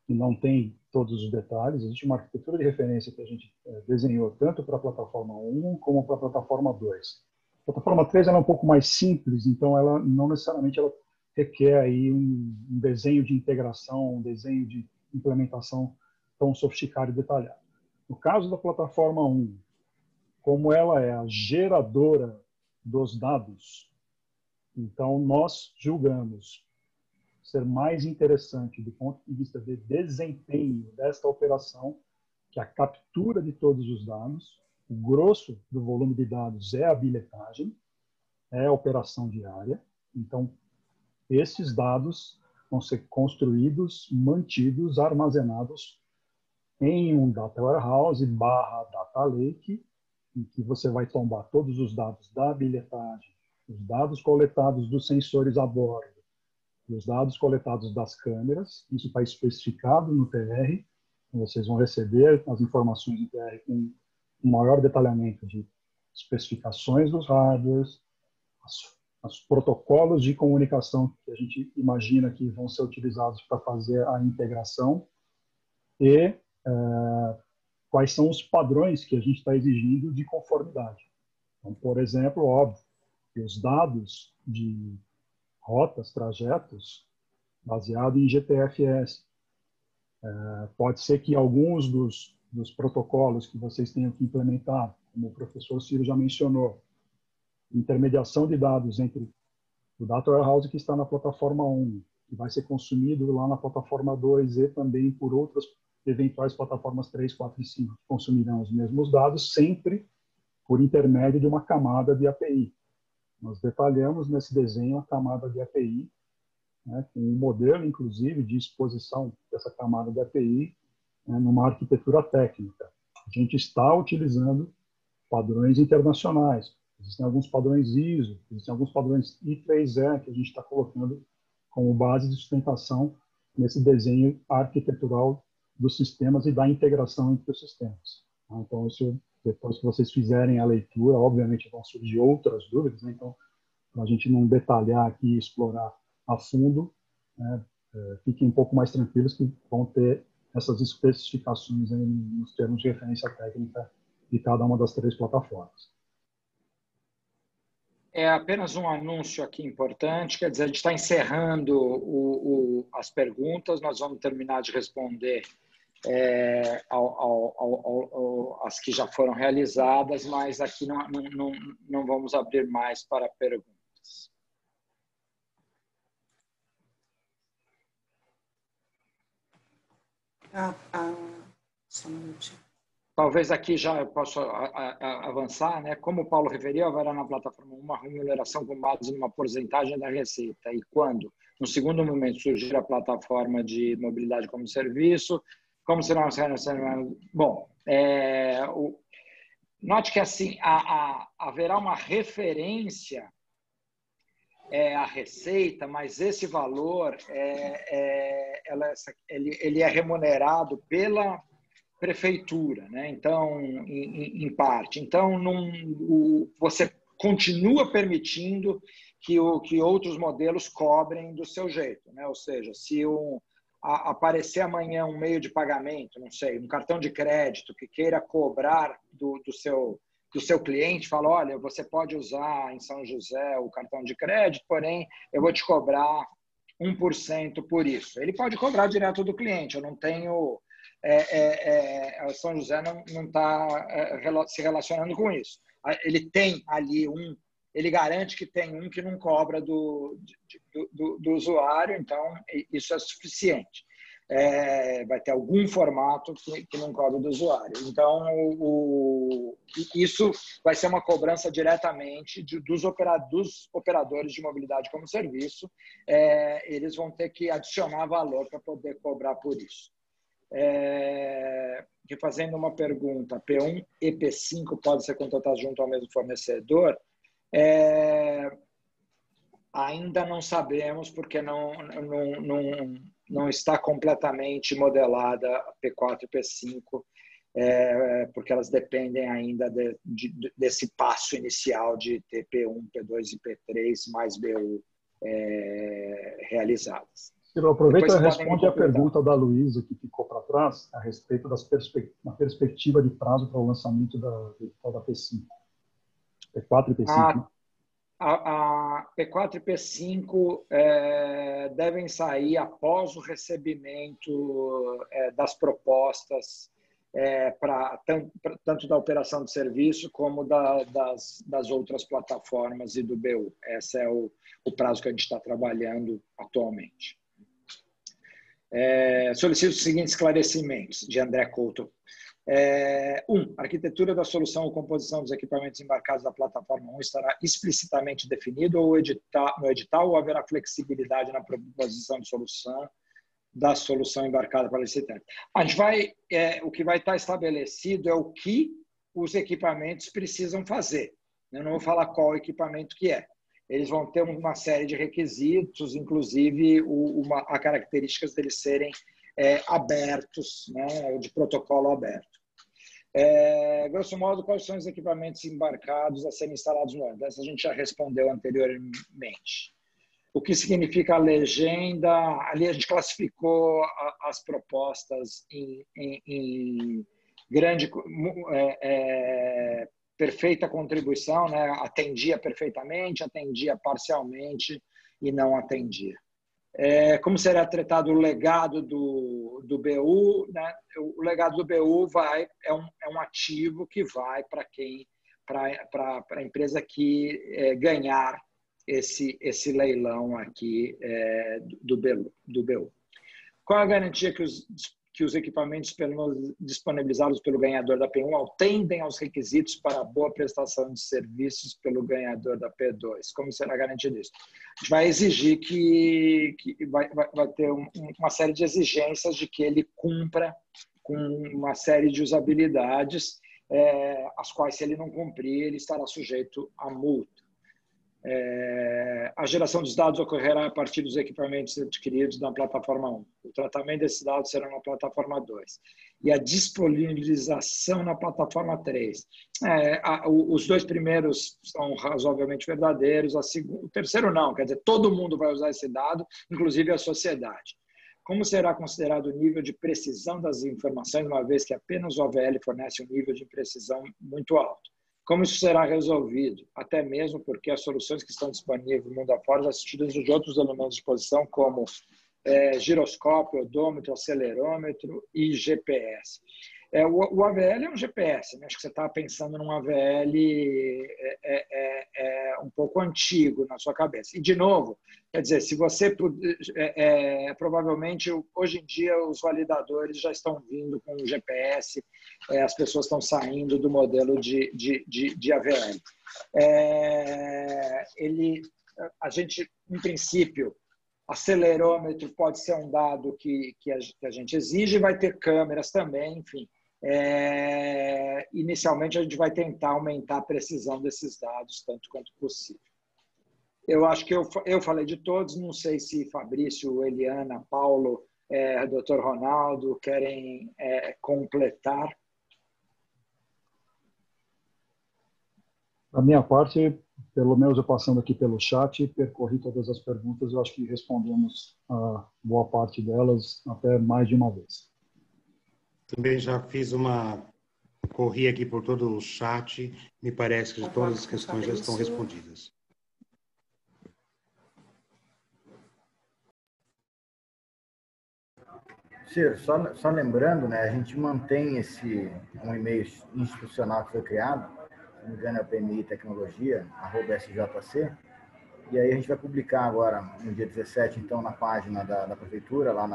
que não tem todos os detalhes. Existe uma arquitetura de referência que a gente desenhou tanto para a plataforma 1 como para a plataforma 2. A plataforma 3 ela é um pouco mais simples, então ela não necessariamente ela requer aí um desenho de integração, um desenho de implementação tão sofisticado e detalhado. No caso da plataforma 1, como ela é a geradora dos dados, então nós julgamos ser mais interessante do ponto de vista de desempenho desta operação, que é a captura de todos os dados. O grosso do volume de dados é a bilhetagem, é a operação diária. Então, esses dados vão ser construídos, mantidos, armazenados em um data warehouse / data lake, em que você vai tomar todos os dados da bilhetagem, os dados coletados dos sensores a bordo, os dados coletados das câmeras. Isso está especificado no TR. Vocês vão receber as informações do TR com um maior detalhamento de especificações dos hardwares, os protocolos de comunicação que a gente imagina que vão ser utilizados para fazer a integração e quais são os padrões que a gente está exigindo de conformidade. Então, por exemplo, óbvio, os dados de rotas, trajetos, baseado em GTFS. Pode ser que alguns dos protocolos que vocês tenham que implementar, como o professor Ciro já mencionou, intermediação de dados entre o Data Warehouse que está na plataforma 1, que vai ser consumido lá na plataforma 2 e também por outras eventuais plataformas 3, 4 e 5, que consumirão os mesmos dados, sempre por intermédio de uma camada de API. Nós detalhamos nesse desenho a camada de API, né, com um modelo, inclusive, de exposição dessa camada de API, né, numa arquitetura técnica. A gente está utilizando padrões internacionais. Existem alguns padrões ISO, existem alguns padrões I3E que a gente está colocando como base de sustentação nesse desenho arquitetural dos sistemas e da integração entre os sistemas. Então, isso, depois que vocês fizerem a leitura, obviamente vão surgir outras dúvidas, né? Então, para a gente não detalhar aqui e explorar a fundo, né, fiquem um pouco mais tranquilos que vão ter essas especificações aí nos termos de referência técnica de cada uma das 3 plataformas. É apenas um anúncio aqui importante, quer dizer, a gente está encerrando as perguntas, nós vamos terminar de responder as que já foram realizadas, mas aqui não vamos abrir mais para perguntas. Só um minutinho. Talvez aqui já eu possa avançar, né? Como o Paulo referiu, haverá na plataforma uma remuneração com base numa porcentagem da receita. E quando, no segundo momento, surgir a plataforma de mobilidade como serviço, como será? Bom, note que assim haverá uma referência à receita, mas esse valor ele é remunerado pela prefeitura, né? Então, em parte. Então, você continua permitindo que outros modelos cobrem do seu jeito, né? Ou seja, se aparecer amanhã um meio de pagamento, não sei, um cartão de crédito que queira cobrar do seu cliente, fala, olha, você pode usar em São José o cartão de crédito, porém eu vou te cobrar 1% por isso. Ele pode cobrar direto do cliente. Eu não tenho... São José não está se relacionando com isso. Ele tem ali ele garante que tem um que não cobra do usuário, então isso é suficiente. Vai ter algum formato que não cobra do usuário. Então, isso vai ser uma cobrança diretamente dos operadores de mobilidade como serviço. Eles vão ter que adicionar valor para poder cobrar por isso. Fazendo uma pergunta, P1 e P5 podem ser contratados junto ao mesmo fornecedor? Ainda não sabemos, porque não está completamente modelada P4 e P5, porque elas dependem ainda desse passo inicial de ter P1, P2 e P3 mais BU realizadas. Ciro, aproveita e responde a pergunta da Luísa, que ficou para trás, a respeito da perspectiva de prazo para o lançamento da P5. P4 e P5. A P4 e P5 devem sair após o recebimento das propostas, tanto da operação de serviço como das outras plataformas e do BU. Esse é o prazo que a gente está trabalhando atualmente. Solicito os seguintes esclarecimentos, de André Couto. A arquitetura da solução ou composição dos equipamentos embarcados da plataforma 1 estará explicitamente definido no edital ou haverá flexibilidade na proposição de solução da solução embarcada para licitante? O que vai estar estabelecido é o que os equipamentos precisam fazer. Eu não vou falar qual equipamento que é. Eles vão ter uma série de requisitos, inclusive a características deles serem abertos, né, de protocolo aberto. Grosso modo, quais são os equipamentos embarcados a serem instalados no ônibus? Essa a gente já respondeu anteriormente. O que significa a legenda? Ali a gente classificou as propostas em grande... perfeita contribuição, né? Atendia perfeitamente, atendia parcialmente e não atendia. Como será tratado o legado do BU? Né? O legado do BU é um ativo que vai para a empresa que ganhar esse leilão aqui do BU. Qual a garantia que os equipamentos disponibilizados pelo ganhador da P1 atendem aos requisitos para a boa prestação de serviços pelo ganhador da P2? Como será garantido isso? A gente vai exigir que vai ter uma série de exigências de que ele cumpra com uma série de usabilidades, as quais, se ele não cumprir, ele estará sujeito a multa. A geração dos dados ocorrerá a partir dos equipamentos adquiridos na plataforma 1. O tratamento desses dados será na plataforma 2. E a disponibilização na plataforma 3. Os dois primeiros são razoavelmente verdadeiros, o terceiro não, quer dizer, todo mundo vai usar esse dado, inclusive a sociedade. Como será considerado o nível de precisão das informações, uma vez que apenas o AVL fornece um nível de precisão muito alto? Como isso será resolvido? Até mesmo porque as soluções que estão disponíveis no mundo afora, assistidas de outros elementos de posição, como giroscópio, odômetro, acelerômetro e GPS. O AVL é um GPS, né? Acho que você estava pensando num AVL um pouco antigo na sua cabeça. E, de novo, quer dizer, se você... provavelmente, hoje em dia, os validadores já estão vindo com o GPS, as pessoas estão saindo do modelo de AVL. A gente, em princípio, acelerômetro pode ser um dado que a gente exige, vai ter câmeras também, enfim. Inicialmente, a gente vai tentar aumentar a precisão desses dados tanto quanto possível. Eu acho que eu falei de todos, não sei se Fabrício, Eliana, Paulo, Dr. Ronaldo querem completar. Da minha parte, pelo menos eu passando aqui pelo chat, percorri todas as perguntas, eu acho que respondemos a boa parte delas até mais de uma vez. Também já corri aqui por todo o chat, me parece que todas as questões já estão respondidas. Ciro, só lembrando, né, a gente mantém um e-mail institucional que foi criado, se não me engano é o PMI Tecnologia, @sjc, e aí a gente vai publicar agora, no dia 17, então, na página da Prefeitura, lá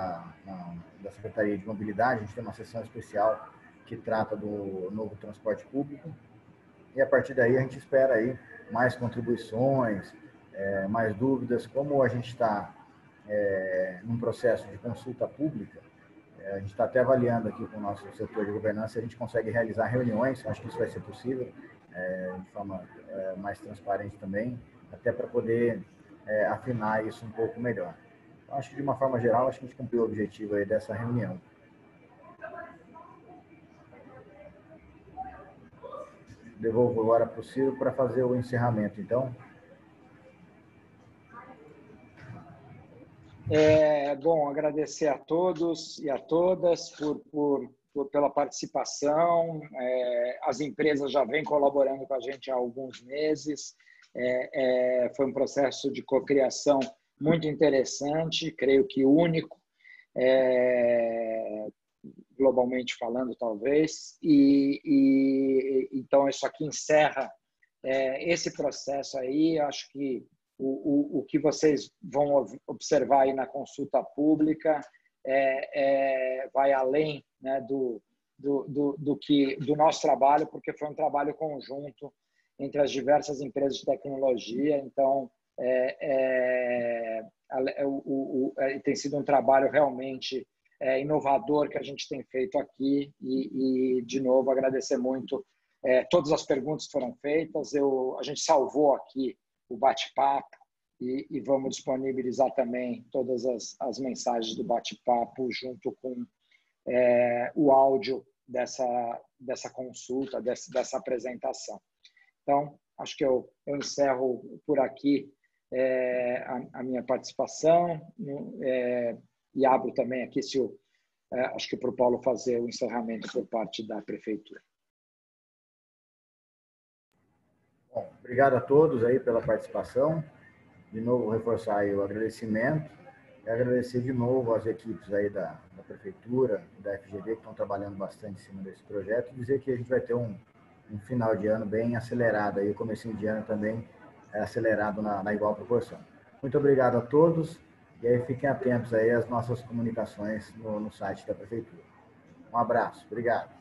da Secretaria de Mobilidade, a gente tem uma seção especial que trata do novo transporte público, e a partir daí a gente espera aí mais contribuições, mais dúvidas. Como a gente está num processo de consulta pública, a gente está até avaliando aqui com o nosso setor de governança se a gente consegue realizar reuniões, acho que isso vai ser possível, de forma mais transparente também, até para poder afinar isso um pouco melhor. Então, acho que de uma forma geral, acho que a gente cumpriu o objetivo aí dessa reunião. Devolvo agora para o Ciro para fazer o encerramento, então. Bom, agradecer a todos e a todas pela participação. As empresas já vêm colaborando com a gente há alguns meses. Foi um processo de cocriação muito interessante, creio que único, globalmente falando, talvez. Então, isso aqui encerra esse processo aí. Acho que o que vocês vão observar aí na consulta pública vai além, né, do nosso trabalho, porque foi um trabalho conjunto entre as diversas empresas de tecnologia. Então, tem sido um trabalho realmente inovador que a gente tem feito aqui e de novo, agradecer muito todas as perguntas que foram feitas. A gente salvou aqui o bate-papo e vamos disponibilizar também todas as mensagens do bate-papo junto com o áudio dessa consulta, dessa apresentação. Então, acho que eu encerro por aqui a minha participação e abro também aqui, acho que para o Paulo fazer o encerramento por parte da Prefeitura. Bom, obrigado a todos aí pela participação. De novo, reforçar aí o agradecimento e agradecer de novo às equipes aí da Prefeitura e da FGV que estão trabalhando bastante em cima desse projeto, e dizer que a gente vai ter um final de ano bem acelerado aí, o comecinho de ano também acelerado na igual proporção. Muito obrigado a todos e aí fiquem atentos aí às nossas comunicações no site da Prefeitura. Um abraço, obrigado.